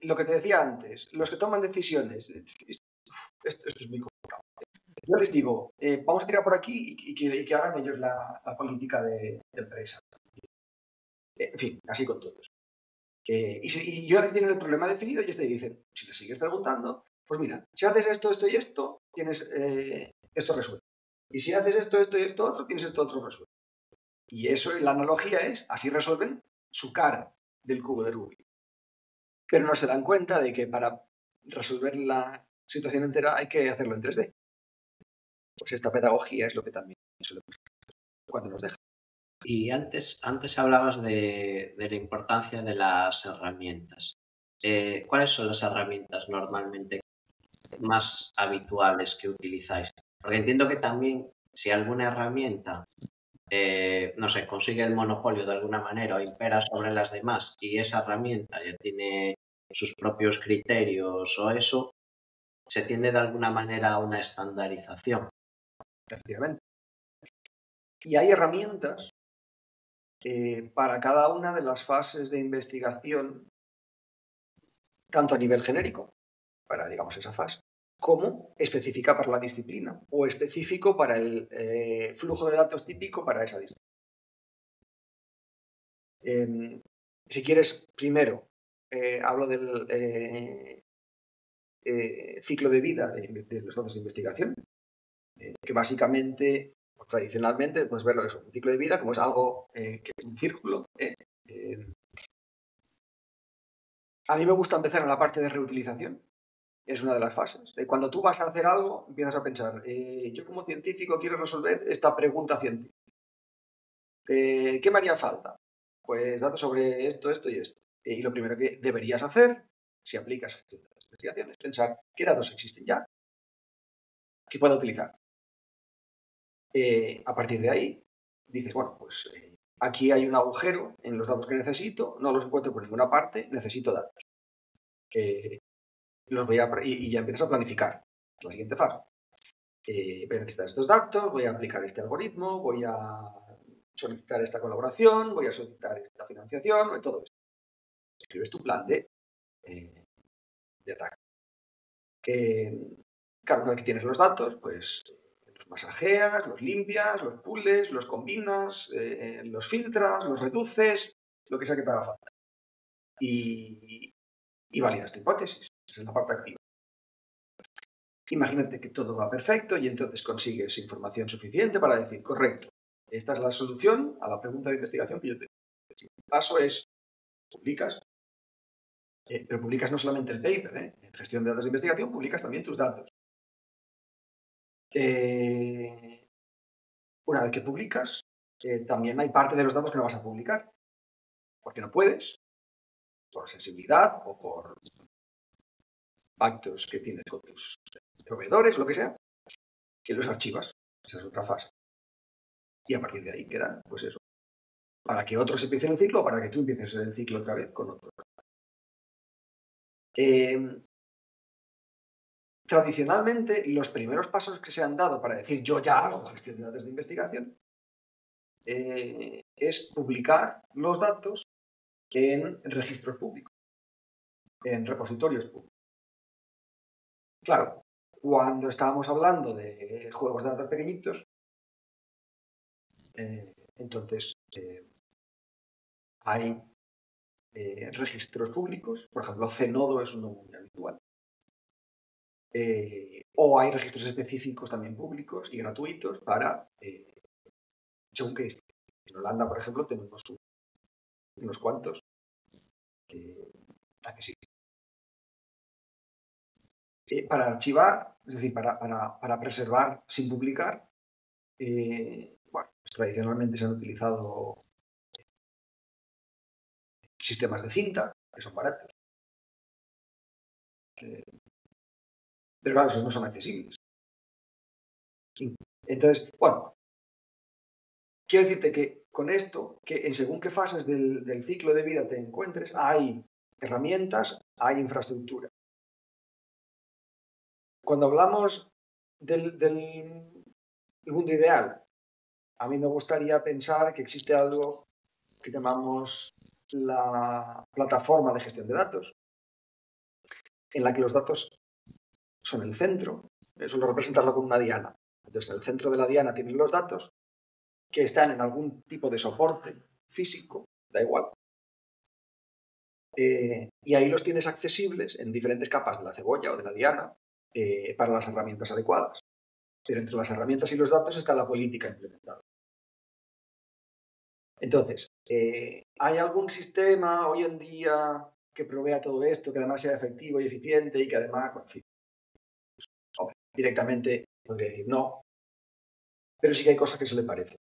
lo que te decía antes, los que toman decisiones, esto es muy complicado. Yo les digo, vamos a tirar por aquí y que hagan ellos la política de empresa. En fin, así con todos. Y yo ahora que tienen el problema definido, ellos te dicen, si les sigues preguntando, pues mira, si haces esto, esto y esto, tienes esto resuelto. Y si haces esto, esto y esto otro, tienes esto otro resuelto. Y eso, la analogía es, así resuelven su cara del cubo de Rubik. Pero no se dan cuenta de que para resolver la situación entera hay que hacerlo en 3D. Pues esta pedagogía es lo que también solemos cuando nos deja. Y antes hablabas de la importancia de las herramientas. ¿Cuáles son las herramientas normalmente más habituales que utilizáis? Porque entiendo que también si alguna herramienta, no sé, consigue el monopolio de alguna manera o impera sobre las demás y esa herramienta ya tiene sus propios criterios o eso, se tiende de alguna manera a una estandarización. Efectivamente. Y hay herramientas para cada una de las fases de investigación, tanto a nivel genérico, para, digamos, esa fase, como específica para la disciplina o específico para el flujo de datos típico para esa disciplina. Si quieres, primero, hablo del ciclo de vida de los datos de investigación, que básicamente, tradicionalmente, puedes verlo eso, un ciclo de vida como es algo, un círculo. A mí me gusta empezar en la parte de reutilización, es una de las fases. Cuando tú vas a hacer algo, empiezas a pensar, yo como científico quiero resolver esta pregunta científica. ¿Qué me haría falta? Pues datos sobre esto, esto y esto. Y lo primero que deberías hacer, si aplicas las investigaciones, es pensar qué datos existen ya que pueda utilizar. A partir de ahí, dices, bueno, pues aquí hay un agujero en los datos que necesito, no los encuentro por ninguna parte, necesito datos. Los voy y ya empiezas a planificar la siguiente fase. Voy a necesitar estos datos, voy a aplicar este algoritmo, voy a solicitar esta colaboración, voy a solicitar esta financiación, todo esto. Escribes tu plan de ataque. Claro, una vez que tienes los datos, pues los masajeas, los limpias, los pules, los combinas, los filtras, los reduces, lo que sea que te haga falta. Y validas tu hipótesis. Esa es la parte activa. Imagínate que todo va perfecto y entonces consigues información suficiente para decir, correcto, esta es la solución a la pregunta de investigación que yo tengo. El siguiente paso es, publicas, pero publicas no solamente el paper, en gestión de datos de investigación publicas también tus datos. Una vez que publicas, también hay parte de los datos que no vas a publicar, porque no puedes, por sensibilidad o por pactos que tienes con tus proveedores, lo que sea, que los archivas. Esa es otra fase. Y a partir de ahí quedan, pues eso, para que otros empiecen el ciclo o para que tú empieces el ciclo otra vez con otros. Tradicionalmente, los primeros pasos que se han dado para decir yo ya hago gestión de datos de investigación es publicar los datos en registros públicos, en repositorios públicos. Claro, cuando estábamos hablando de juegos de datos pequeñitos, Entonces, hay registros públicos, por ejemplo, Zenodo es uno muy habitual. O hay registros específicos también públicos y gratuitos para, según qué destino. En Holanda, por ejemplo, tenemos unos cuantos accesibles. Para archivar, es decir, para preservar sin publicar, bueno, pues tradicionalmente se han utilizado sistemas de cinta, que son baratos. Pero claro, esos no son accesibles. Entonces, bueno, quiero decirte que con esto, que en según qué fases del ciclo de vida te encuentres, hay herramientas, hay infraestructura. Cuando hablamos del mundo ideal, a mí me gustaría pensar que existe algo que llamamos la plataforma de gestión de datos, en la que los datos son el centro, suelo representarlo con una diana. Entonces, en el centro de la diana tienen los datos que están en algún tipo de soporte físico, da igual. Y ahí los tienes accesibles en diferentes capas de la cebolla o de la diana para las herramientas adecuadas. Pero entre las herramientas y los datos está la política implementada. Entonces, ¿hay algún sistema hoy en día que provea todo esto, que además sea efectivo y eficiente y que además, bueno, en fin, pues, hombre, directamente podría decir no, pero sí que hay cosas que se le parecen.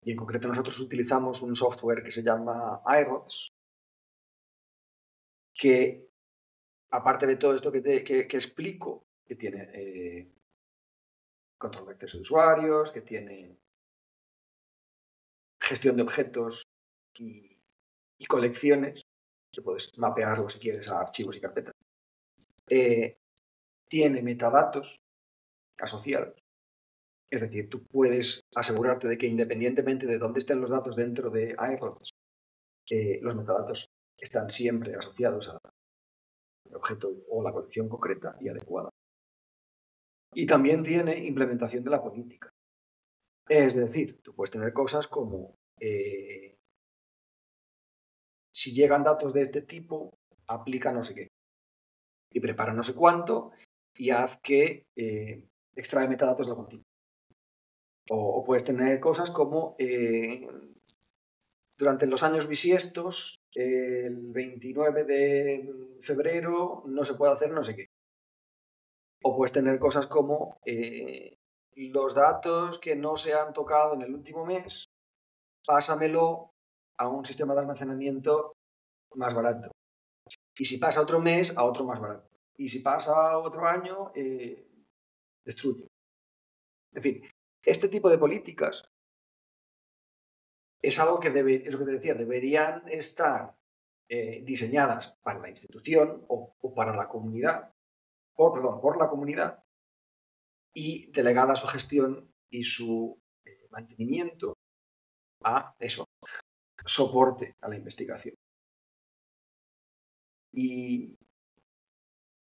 Y en concreto nosotros utilizamos un software que se llama iRods, que aparte de todo esto que explico, que tiene control de acceso de usuarios, que tiene gestión de objetos y colecciones, que puedes mapearlo si quieres a archivos y carpetas. Tiene metadatos asociados. Es decir, tú puedes asegurarte de que independientemente de dónde estén los datos dentro de iRods, los metadatos están siempre asociados al objeto o la colección concreta y adecuada. Y también tiene implementación de la política. Es decir, tú puedes tener cosas como si llegan datos de este tipo, aplica no sé qué. Y prepara no sé cuánto y haz que extrae metadatos de la continua. O puedes tener cosas como durante los años bisiestos, el 29 de febrero no se puede hacer no sé qué. O puedes tener cosas como los datos que no se han tocado en el último mes, pásamelo a un sistema de almacenamiento más barato. Y si pasa otro mes, a otro más barato. Y si pasa otro año, destruye. En fin, este tipo de políticas es algo que es lo que te decía, deberían estar diseñadas para la institución o para la comunidad, por la comunidad, y delegada su gestión y su mantenimiento a eso, soporte a la investigación. Y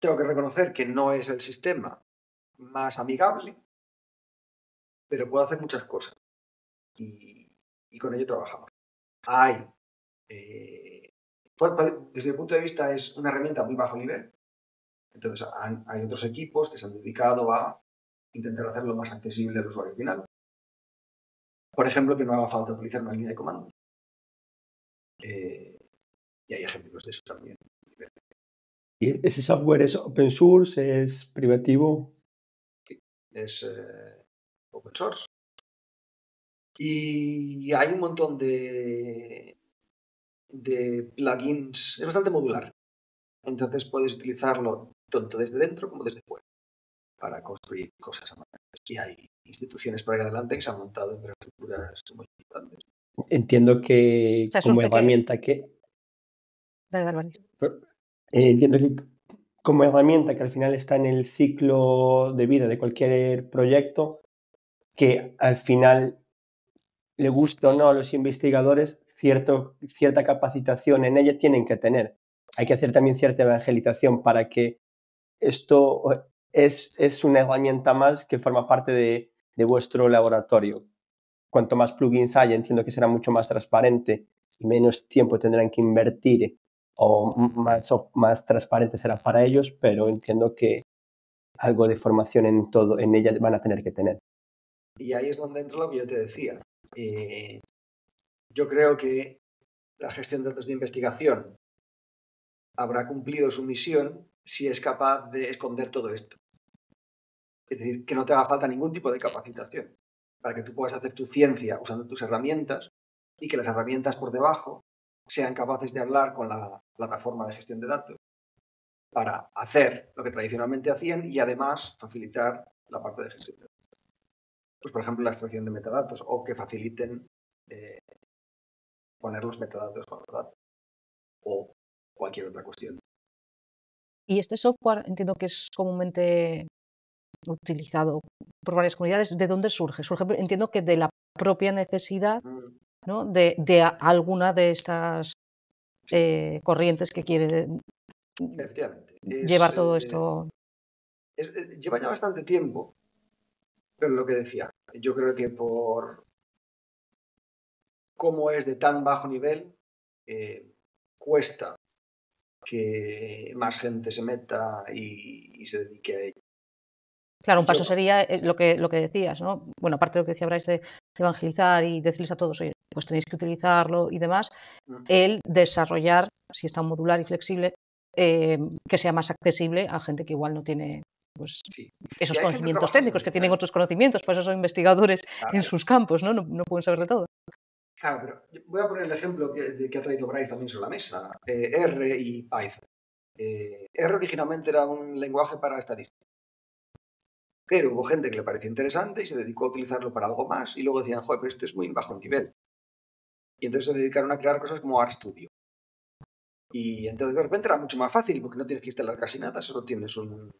tengo que reconocer que no es el sistema más amigable, pero puede hacer muchas cosas. Y con ello trabajamos. Hay, desde el punto de vista, es una herramienta muy bajo nivel. Entonces, hay otros equipos que se han dedicado a intentar hacerlo más accesible al usuario final. Por ejemplo, que no haga falta utilizar una línea de comandos. Y hay ejemplos de eso también. ¿Y ese software es open source? ¿Es privativo? Sí, es open source. Y hay un montón de plugins. Es bastante modular. Entonces puedes utilizarlo tanto desde dentro como desde fuera para construir cosas a mano. Y hay instituciones por ahí adelante que se han montado infraestructuras muy importantes. Entiendo que O sea, como surge que- herramienta que... Dale, dale, Vanessa. Entiendo que como herramienta que al final está en el ciclo de vida de cualquier proyecto, que al final le gusta o no a los investigadores, cierta capacitación en ella tienen que tener. Hay que hacer también cierta evangelización para que esto es una herramienta más que forma parte de vuestro laboratorio. cuanto más plugins haya, entiendo que será mucho más transparente y menos tiempo tendrán que invertir o más transparente será para ellos, pero entiendo que algo de formación en ella van a tener que tener. Y ahí es donde entra lo que yo te decía. Yo creo que la gestión de datos de investigación habrá cumplido su misión si es capaz de esconder todo esto. Es decir, que no te haga falta ningún tipo de capacitación para que tú puedas hacer tu ciencia usando tus herramientas y que las herramientas por debajo sean capaces de hablar con la plataforma de gestión de datos para hacer lo que tradicionalmente hacían y además facilitar la parte de gestión de datos. Pues, por ejemplo, la extracción de metadatos o que faciliten poner los metadatos con los datos o cualquier otra cuestión. Y este software entiendo que es comúnmente utilizado por varias comunidades. ¿De dónde surge? Entiendo que de la propia necesidad, ¿no? de alguna de estas corrientes que quiere Efectivamente. llevar todo esto. Lleva ya bastante tiempo, pero lo que decía, yo creo que por cómo es de tan bajo nivel, cuesta que más gente se meta y se dedique a ello. Claro, un paso sería lo que decías, ¿no? Bueno, aparte de lo que decía Bryce de evangelizar y decirles a todos, oye, pues tenéis que utilizarlo y demás, el desarrollar, si está modular y flexible, que sea más accesible a gente que igual no tiene pues, esos conocimientos técnicos, que tienen otros conocimientos, pues son investigadores en sus campos, ¿no? No pueden saber de todo. Claro, pero voy a poner el ejemplo que ha traído Bryce también sobre la mesa, R y Python. R originalmente era un lenguaje para estadística. Pero hubo gente que le pareció interesante y se dedicó a utilizarlo para algo más y luego decían, joder, pero este es muy bajo nivel. Y entonces se dedicaron a crear cosas como RStudio. Y entonces de repente era mucho más fácil porque no tienes que instalar casi nada, solo tienes una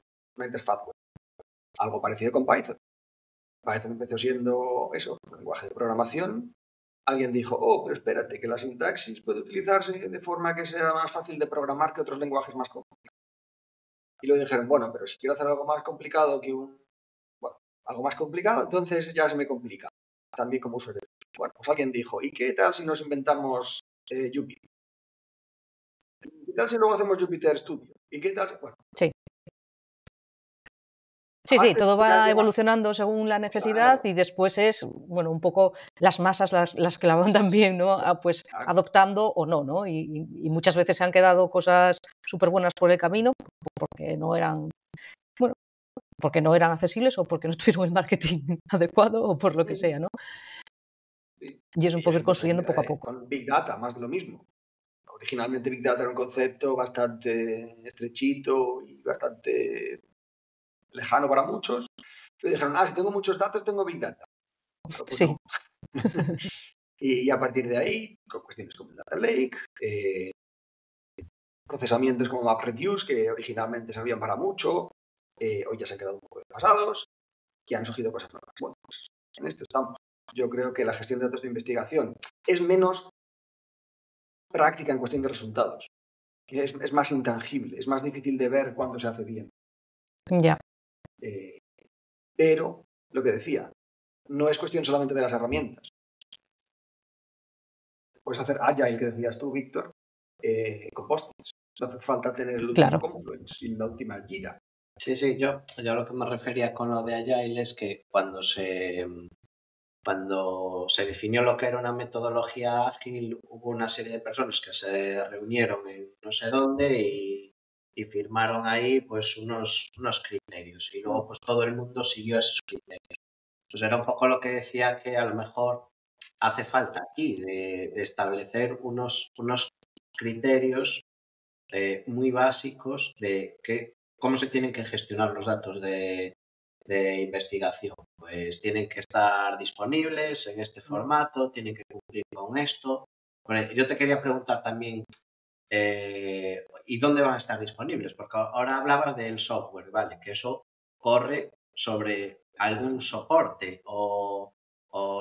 interfaz web. Algo parecido con Python. Python empezó siendo eso, un lenguaje de programación. Alguien dijo, oh, pero espérate, que la sintaxis puede utilizarse de forma que sea más fácil de programar que otros lenguajes más complicados. Y luego dijeron, bueno, pero si quiero hacer algo más complicado que algo más complicado, entonces ya se me complica. También como usuario. Bueno, pues alguien dijo, ¿y qué tal si nos inventamos Jupyter? ¿Qué tal si luego hacemos Jupyter Studio? ¿Y qué tal si...? Bueno. Sí. Sí, todo va evolucionando según la necesidad, claro. Y después es, bueno, un poco las masas las que la van también, ¿no? Pues claro. Adoptando o no, ¿no? Y muchas veces se han quedado cosas súper buenas por el camino porque no eran, bueno, porque no eran accesibles o porque no tuvieron el marketing adecuado o por lo que sea, ¿no? Sí. Y es un poco ir construyendo poco a poco. Con Big Data, más de lo mismo. Originalmente Big Data era un concepto bastante estrechito y bastante lejano para muchos. Pero dijeron, si tengo muchos datos, tengo Big Data. Pues sí. No. y a partir de ahí, con cuestiones como el Data Lake, procesamientos como MapReduce, que originalmente servían para mucho, hoy ya se han quedado un poco desfasados y han surgido cosas nuevas. Bueno, pues en esto estamos. Yo creo que la gestión de datos de investigación es menos práctica en cuestión de resultados. Es más intangible, es más difícil de ver cuando se hace bien. Ya. Pero, lo que decía, no es cuestión solamente de las herramientas. Puedes hacer Agile, que decías tú, Víctor, con post-its. No hace falta tener el último Confluence y la última Jira. Sí, yo lo que me refería con lo de Agile es que cuando se definió lo que era una metodología ágil, hubo una serie de personas que se reunieron en no sé dónde y firmaron ahí pues unos criterios y luego pues todo el mundo siguió esos criterios. Pues era un poco lo que decía que a lo mejor hace falta aquí de establecer unos criterios muy básicos de cómo se tienen que gestionar los datos de investigación. Pues tienen que estar disponibles en este formato, tienen que cumplir con esto. Bueno, yo te quería preguntar también, ¿y dónde van a estar disponibles? Porque ahora hablabas del software, ¿vale? Que eso corre sobre algún soporte o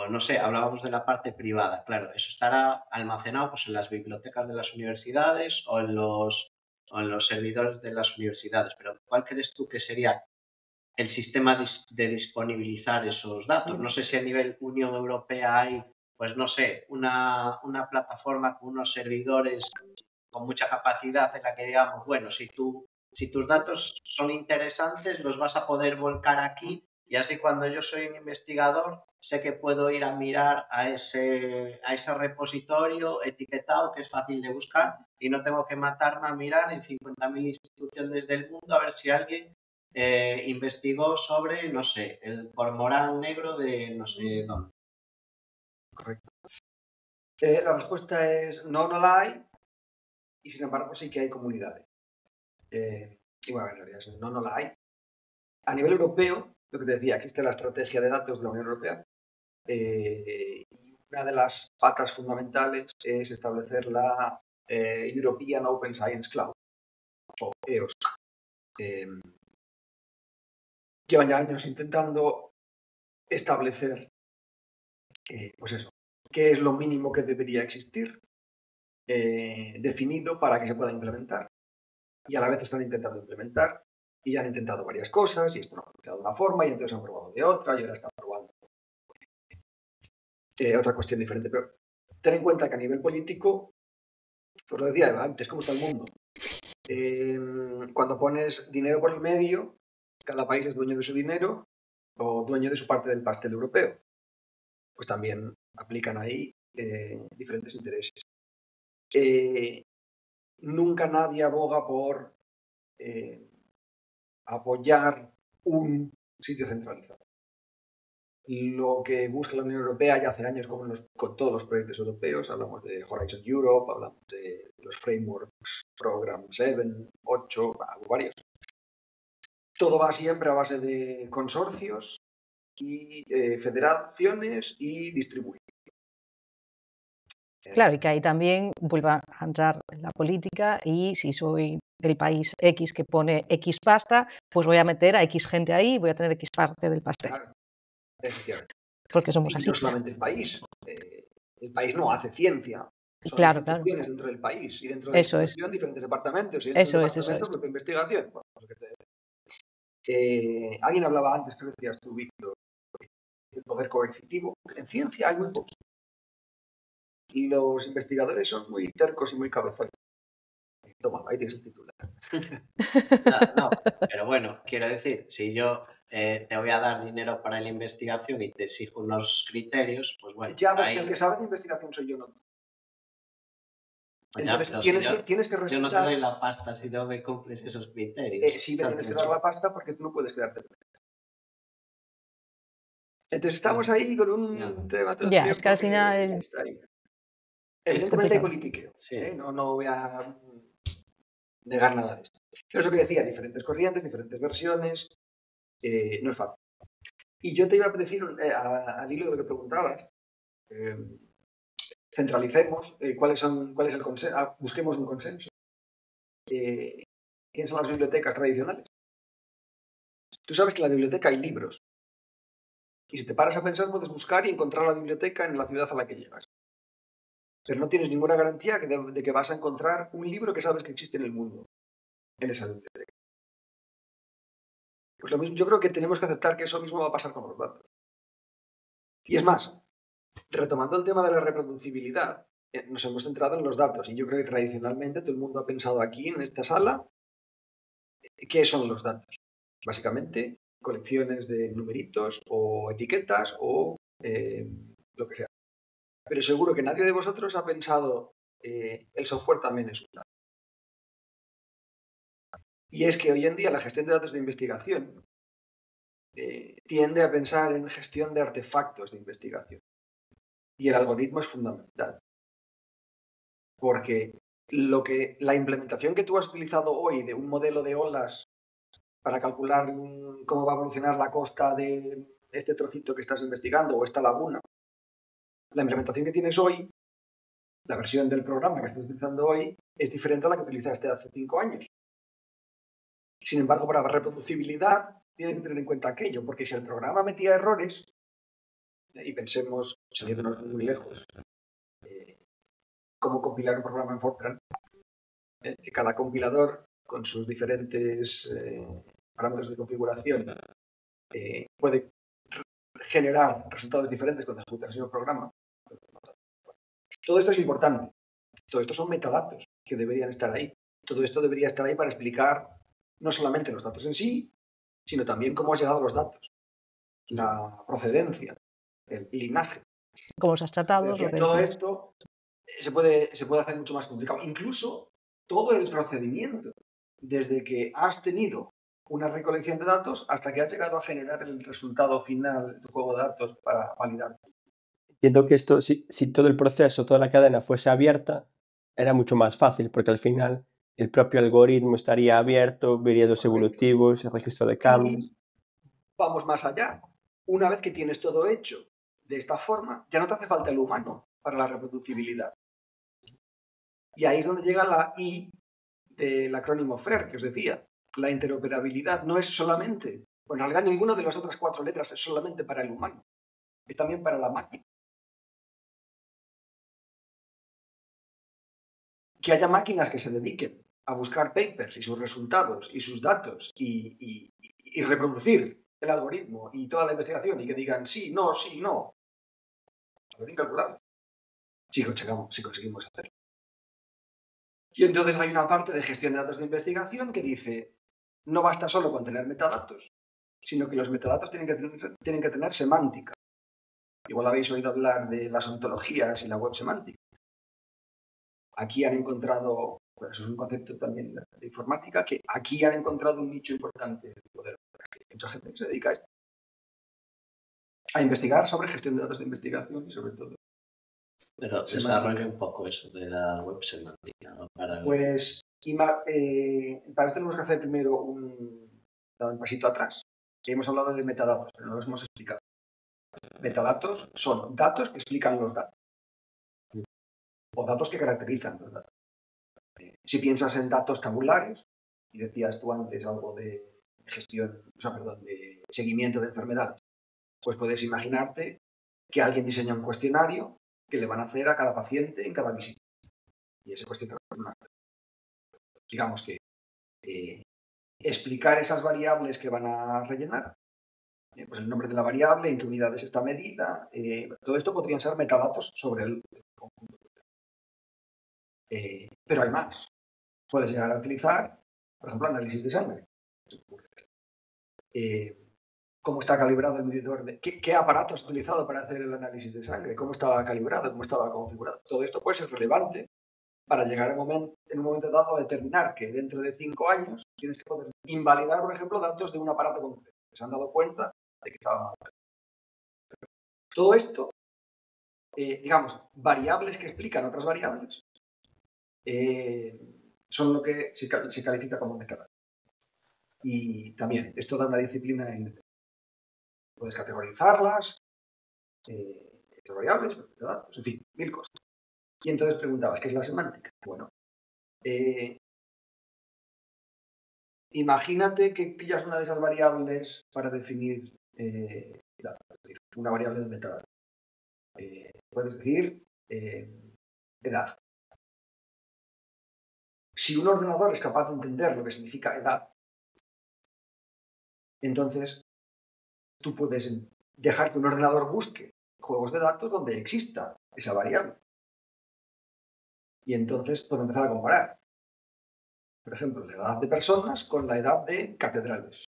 no sé, hablábamos de la parte privada. Claro, eso estará almacenado pues, en las bibliotecas de las universidades o en los servidores de las universidades. Pero ¿cuál crees tú que sería el sistema de disponibilizar esos datos. No sé si a nivel Unión Europea hay, pues no sé, una plataforma con unos servidores con mucha capacidad en la que digamos, bueno, si tus datos son interesantes, los vas a poder volcar aquí y así cuando yo soy un investigador sé que puedo ir a mirar a ese repositorio etiquetado que es fácil de buscar y no tengo que matarme a mirar en 50.000 instituciones del mundo a ver si alguien investigó sobre, no sé, el cormorán negro de no sé dónde. Correcto. La respuesta es no la hay y sin embargo sí que hay comunidades. Y bueno, en realidad no la hay. A nivel europeo, lo que te decía, aquí está la estrategia de datos de la Unión Europea. Y una de las patas fundamentales es establecer la European Open Science Cloud, o EOSC. Llevan ya años intentando establecer, pues eso, qué es lo mínimo que debería existir, definido para que se pueda implementar. Y a la vez están intentando implementar y ya han intentado varias cosas y esto no ha funcionado de una forma y entonces han probado de otra y ahora están probando otra cuestión diferente. Pero ten en cuenta que a nivel político, pues lo decía antes, ¿cómo está el mundo? Cuando pones dinero por el medio, cada país es dueño de su dinero o dueño de su parte del pastel europeo. Pues también aplican ahí diferentes intereses. Nunca nadie aboga por apoyar un sitio centralizado. Lo que busca la Unión Europea ya hace años, como con todos los proyectos europeos, hablamos de Horizon Europe, hablamos de los Frameworks, Program 7, 8, varios. Todo va siempre a base de consorcios y federaciones y distribuir. Claro, y que ahí también vuelva a entrar la política y si soy el país X que pone X pasta, pues voy a meter a X gente ahí y voy a tener X parte del pastel. Claro, efectivamente. Porque somos Y así. no solamente el país no hace ciencia, son Claro. instituciones dentro del país y dentro de la Eso es. institución diferentes departamentos y dentro del departamento propia investigación. Bueno, alguien hablaba antes, creo que decías tú, Víctor, del poder coercitivo. En ciencia hay muy poquito. Y los investigadores son muy tercos y muy cabezones. Toma, ahí tienes el titular. No, pero bueno, quiero decir, si yo te voy a dar dinero para la investigación y te exijo unos criterios, pues bueno. Ya, pues el que sabe de investigación soy yo, no. Entonces Ya, tienes que respetar. Yo no te doy la pasta si no me cumples esos criterios. Sí, me tienes que dar la pasta porque tú no puedes quedarte. Entonces estamos ahí con un tema todo el tiempo es que al final está ahí. Evidentemente hay politiqueo. Sí. No voy a negar nada de esto. Pero es lo que decía, diferentes corrientes, diferentes versiones. No es fácil. Y yo te iba a decir, al hilo de lo que preguntabas, centralicemos cuál es el consenso, busquemos un consenso. ¿Quiénes son las bibliotecas tradicionales? Tú sabes que en la biblioteca hay libros. Y si te paras a pensar, puedes buscar y encontrar la biblioteca en la ciudad a la que llegas. Pero no tienes ninguna garantía de que vas a encontrar un libro que sabes que existe en el mundo, en esa biblioteca. Pues lo mismo, yo creo que tenemos que aceptar que eso mismo va a pasar con los datos. Y es más, retomando el tema de la reproducibilidad, nos hemos centrado en los datos y yo creo que tradicionalmente todo el mundo ha pensado aquí en esta sala qué son los datos. Básicamente, colecciones de numeritos o etiquetas o lo que sea. Pero seguro que nadie de vosotros ha pensado el software también es un dato. Y es que hoy en día la gestión de datos de investigación tiende a pensar en gestión de artefactos de investigación. Y el algoritmo es fundamental. Porque la implementación que tú has utilizado hoy de un modelo de olas para calcular cómo va a evolucionar la costa de este trocito que estás investigando o esta laguna, la implementación que tienes hoy, la versión del programa que estás utilizando hoy, es diferente a la que utilizaste hace 5 años. Sin embargo, para la reproducibilidad, tienes que tener en cuenta aquello, porque si el programa metía errores, y pensemos, saliéndonos muy lejos, cómo compilar un programa en Fortran, que cada compilador, con sus diferentes parámetros de configuración, puede generar resultados diferentes cuando ejecutas el programa. Todo esto es importante. Todo esto son metadatos que deberían estar ahí. Todo esto debería estar ahí para explicar no solamente los datos en sí, sino también cómo has llegado a los datos, la procedencia, el linaje. Como los has tratado. Todo esto se puede hacer mucho más complicado. Incluso todo el procedimiento, desde que has tenido una recolección de datos hasta que has llegado a generar el resultado final de tu juego de datos para validar. Entiendo que esto, si todo el proceso, toda la cadena fuese abierta, era mucho más fácil, porque al final el propio algoritmo estaría abierto, vería los evolutivos, el registro de cambios. Y vamos más allá. Una vez que tienes todo hecho de esta forma, ya no te hace falta el humano para la reproducibilidad. Y ahí es donde llega la I del acrónimo FAIR, que os decía. La interoperabilidad no es solamente, bueno, en realidad ninguna de las otras 4 letras es solamente para el humano, es también para la máquina. Que haya máquinas que se dediquen a buscar papers y sus resultados y sus datos y reproducir el algoritmo y toda la investigación y que digan sí, no, es incalculable. Si conseguimos hacerlo. Y entonces hay una parte de gestión de datos de investigación que dice, no basta solo con tener metadatos, sino que los metadatos tienen que tener semántica. Igual habéis oído hablar de las ontologías y la web semántica. Aquí han encontrado, bueno, eso es un concepto también de informática, que aquí han encontrado un nicho importante de poder. Hay mucha gente que se dedica a esto. A investigar sobre gestión de datos de investigación y sobre todo. Pero desarrolla un poco eso de la web semántica, ¿no? Pues para esto tenemos que hacer primero un pasito atrás. Que hemos hablado de metadatos, pero no los hemos explicado. Metadatos son datos que explican los datos. O datos que caracterizan los datos. Si piensas en datos tabulares, y decías tú antes algo de de seguimiento de enfermedades, pues puedes imaginarte que alguien diseña un cuestionario que le van a hacer a cada paciente en cada visita. Y ese cuestionario, digamos que explicar esas variables que van a rellenar, pues el nombre de la variable, en qué unidades está medida, todo esto podrían ser metadatos sobre el conjunto. Pero hay más. Puedes llegar a utilizar, por ejemplo, análisis de sangre. ¿Cómo está calibrado el medidor? ¿Qué aparato has utilizado para hacer el análisis de sangre? ¿Cómo estaba calibrado? ¿Cómo estaba configurado? Todo esto puede ser relevante para llegar en un momento dado a determinar que dentro de 5 años tienes que poder invalidar, por ejemplo, datos de un aparato concreto. Se han dado cuenta de que estaba mal. Todo esto, digamos, variables que explican otras variables, son lo que se califica como metadatos. Y también es toda una disciplina independiente. Puedes categorizarlas, estas variables, metadatos, en fin, 1000 cosas. Y entonces preguntabas, ¿qué es la semántica? Bueno, imagínate que pillas una de esas variables para definir datos, es decir, una variable de metadatos. Puedes decir edad. Si un ordenador es capaz de entender lo que significa edad, entonces tú puedes dejar que un ordenador busque juegos de datos donde exista esa variable. Y entonces puedo empezar a comparar. Por ejemplo, la edad de personas con la edad de catedrales.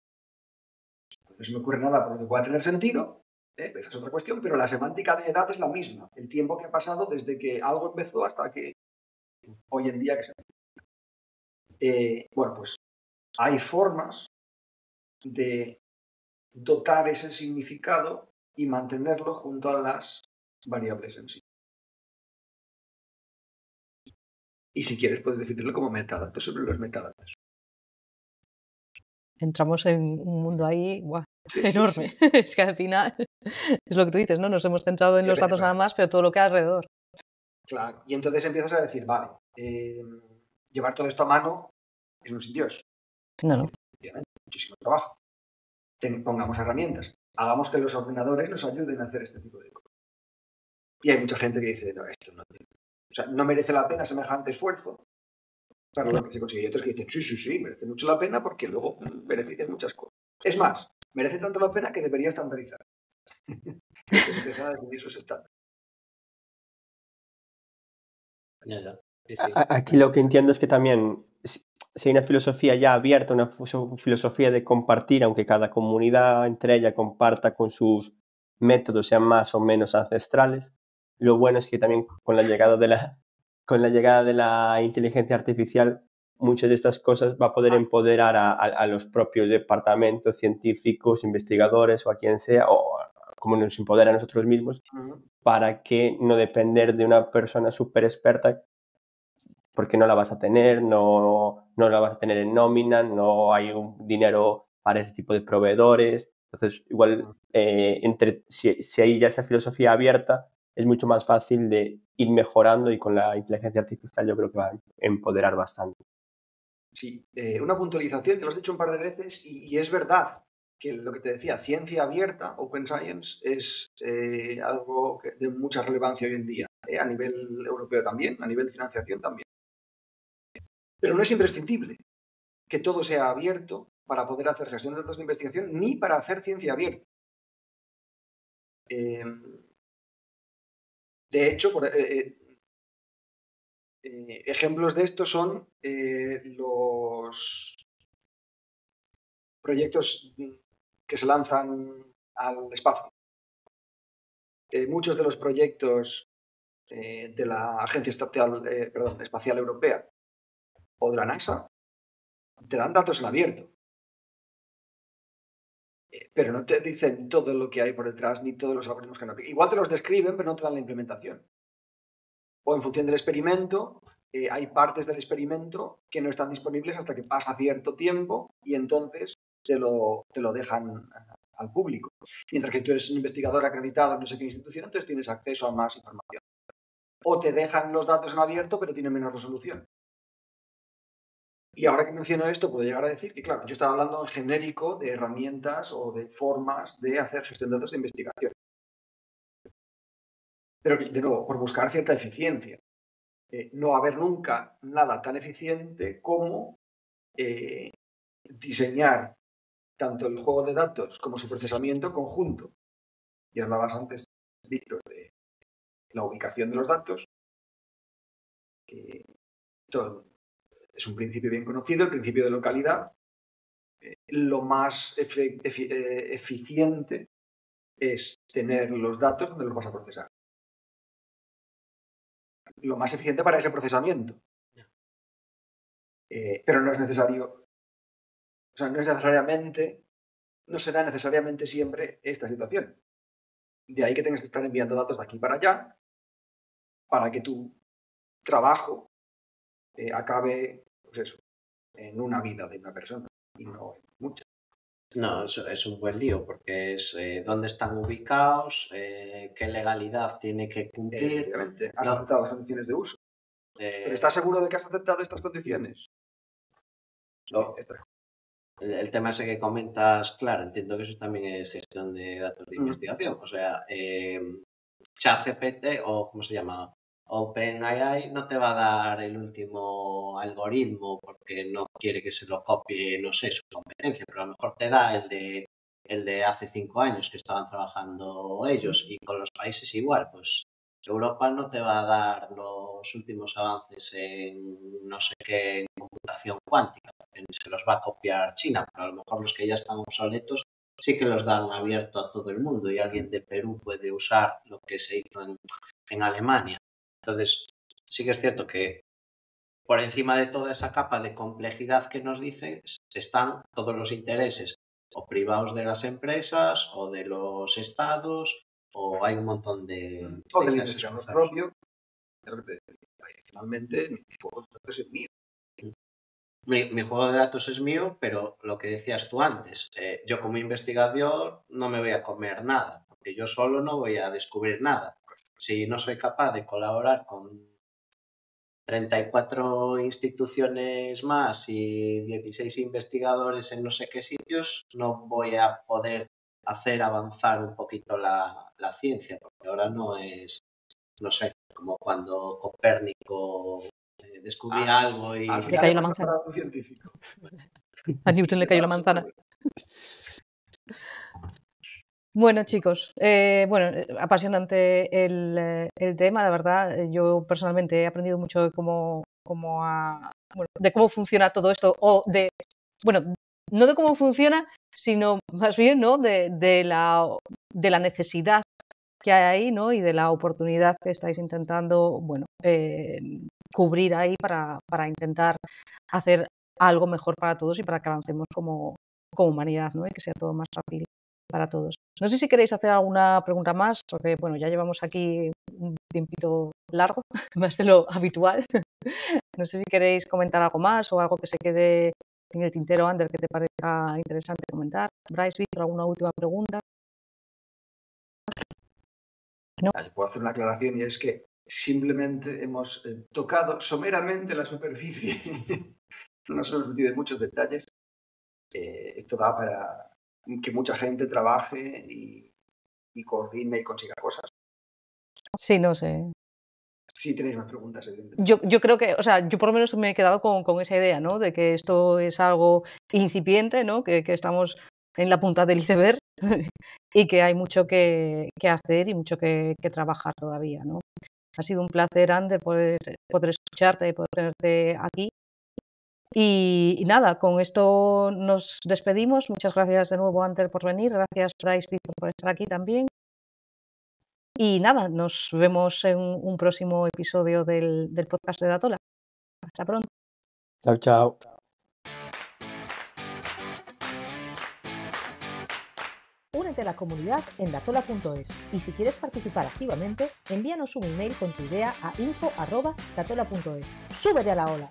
No se me ocurre nada por lo que pueda tener sentido, esa es otra cuestión, pero la semántica de edad es la misma. El tiempo que ha pasado desde que algo empezó hasta que hoy en día que se bueno, pues hay formas de dotar ese significado y mantenerlo junto a las variables en sí. Y si quieres puedes definirlo como metadatos sobre los metadatos. Entramos en un mundo ahí Sí, enorme. sí. Es que al final es lo que tú dices, ¿no? Nos hemos centrado en los datos nada más, pero todo lo que hay alrededor. Claro, y entonces empiezas a decir, vale, llevar todo esto a mano es un sin Dios. No. Muchísimo trabajo. Pongamos herramientas. Hagamos que los ordenadores nos ayuden a hacer este tipo de cosas. Y hay mucha gente que dice, no, esto no tiene. O sea, no merece la pena semejante esfuerzo para lo que se consigue. Y otros que dicen, sí, merece mucho la pena porque luego benefician muchas cosas. Es más, merece tanto la pena que debería estandarizar. Entonces empiezan a definir sus estándares. Ya. Sí. Aquí lo que entiendo es que también, si hay una filosofía ya abierta, una filosofía de compartir, aunque cada comunidad entre ella comparta con sus métodos, sean más o menos ancestrales, lo bueno es que también con la llegada de la inteligencia artificial, muchas de estas cosas va a poder empoderar a los propios departamentos científicos, investigadores o a quien sea, o como nos empodera a nosotros mismos, para que no depender de una persona súper experta, porque no la vas a tener, no la vas a tener en nómina, no hay un dinero para ese tipo de proveedores. Entonces, igual, si hay ya esa filosofía abierta, es mucho más fácil de ir mejorando, y con la inteligencia artificial yo creo que va a empoderar bastante. Sí, una puntualización, que lo has dicho un par de veces, y es verdad que lo que te decía, ciencia abierta, Open Science, es algo de mucha relevancia hoy en día, a nivel europeo también, a nivel de financiación también. Pero no es imprescindible que todo sea abierto para poder hacer gestión de datos de investigación, ni para hacer ciencia abierta. De hecho, ejemplos de esto son los proyectos que se lanzan al espacio. Muchos de los proyectos de la Agencia Espacial Europea o de la NASA te dan datos en abierto. Pero no te dicen todo lo que hay por detrás, ni todos los algoritmos que no. Igual te los describen, pero no te dan la implementación. O en función del experimento, hay partes del experimento que no están disponibles hasta que pasa cierto tiempo, y entonces te lo dejan al público. Mientras que si tú eres un investigador acreditado en no sé qué institución, entonces tienes acceso a más información. O te dejan los datos en abierto, pero tienen menos resolución. Y ahora que menciono esto, puedo llegar a decir que, claro, yo estaba hablando en genérico de herramientas o de formas de hacer gestión de datos de investigación. Pero, de nuevo, por buscar cierta eficiencia. No va a haber nunca nada tan eficiente como diseñar tanto el juego de datos como su procesamiento conjunto. Y hablabas antes, Víctor, de la ubicación de los datos. Es un principio bien conocido, el principio de localidad. Lo más eficiente es tener los datos donde los vas a procesar. Lo más eficiente para ese procesamiento. Pero no es necesario, o sea, no se da necesariamente siempre esta situación. De ahí que tengas que estar enviando datos de aquí para allá para que tu trabajo acabe, pues eso, en una vida de una persona y no en muchas. No, es un buen lío, porque es dónde están ubicados, qué legalidad tiene que cumplir. Efectivamente, has aceptado las condiciones de uso. ¿Pero estás seguro de que has aceptado estas condiciones? No. El tema ese que comentas, claro, entiendo que eso también es gestión de datos de investigación. O sea, ChatGPT, o ¿cómo se llama? OpenAI no te va a dar el último algoritmo porque no quiere que se lo copie, no sé, su competencia, pero a lo mejor te da el de hace 5 años que estaban trabajando ellos, y con los países igual. Pues Europa no te va a dar los últimos avances en no sé qué, en computación cuántica, porque se los va a copiar China, pero a lo mejor los que ya están obsoletos sí que los dan abierto a todo el mundo, y alguien de Perú puede usar lo que se hizo en Alemania. Entonces, sí que es cierto que por encima de toda esa capa de complejidad que nos dicen están todos los intereses, o privados de las empresas, o de los estados, o hay un montón de... O del investigador propio. Adicionalmente, mi juego de datos es mío. Mi juego de datos es mío, pero lo que decías tú antes, yo como investigador no me voy a comer nada, porque yo solo no voy a descubrir nada. Si no soy capaz de colaborar con 34 instituciones más y 16 investigadores en no sé qué sitios, no voy a poder hacer avanzar un poquito la ciencia, porque ahora no es, no sé, como cuando Copérnico descubría algo y... Al Le final cayó la manzana. un científico. A Newton le cayó la manzana. Bueno, chicos, apasionante el tema, la verdad. Yo personalmente he aprendido mucho de de cómo funciona todo esto, no de cómo funciona, sino más bien, ¿no? de la necesidad que hay ahí, ¿no? Y de la oportunidad que estáis intentando, cubrir ahí para intentar hacer algo mejor para todos y para que avancemos como humanidad, ¿no? Y que sea todo más fácil para todos. No sé si queréis hacer alguna pregunta más, porque ya llevamos aquí un tiempito largo, más de lo habitual. No sé si queréis comentar algo más o algo que se quede en el tintero, Ander, que te parezca interesante comentar. Bryce, Víctor, ¿alguna última pregunta? No. Puedo hacer una aclaración y es que simplemente hemos tocado someramente la superficie. No nos hemos metido en muchos detalles. Esto da para que mucha gente trabaje y coordine y consiga cosas. Sí, no sé. Sí, tenéis más preguntas, evidentemente. Yo creo que, yo por lo menos me he quedado con esa idea, ¿no? De que esto es algo incipiente, ¿no? Que estamos en la punta del iceberg y que hay mucho que hacer y mucho que trabajar todavía, ¿no? Ha sido un placer, Ander, poder escucharte y poder tenerte aquí. Y nada, con esto nos despedimos. Muchas gracias de nuevo, Ander, por venir. Gracias, Bryce, Víctor, por estar aquí también. Y nada, nos vemos en un próximo episodio del podcast de Datola. Hasta pronto. Chao, chao. Únete a la comunidad en datola.es y si quieres participar activamente, envíanos un email con tu idea a info@datola.es. ¡Súbete a la ola!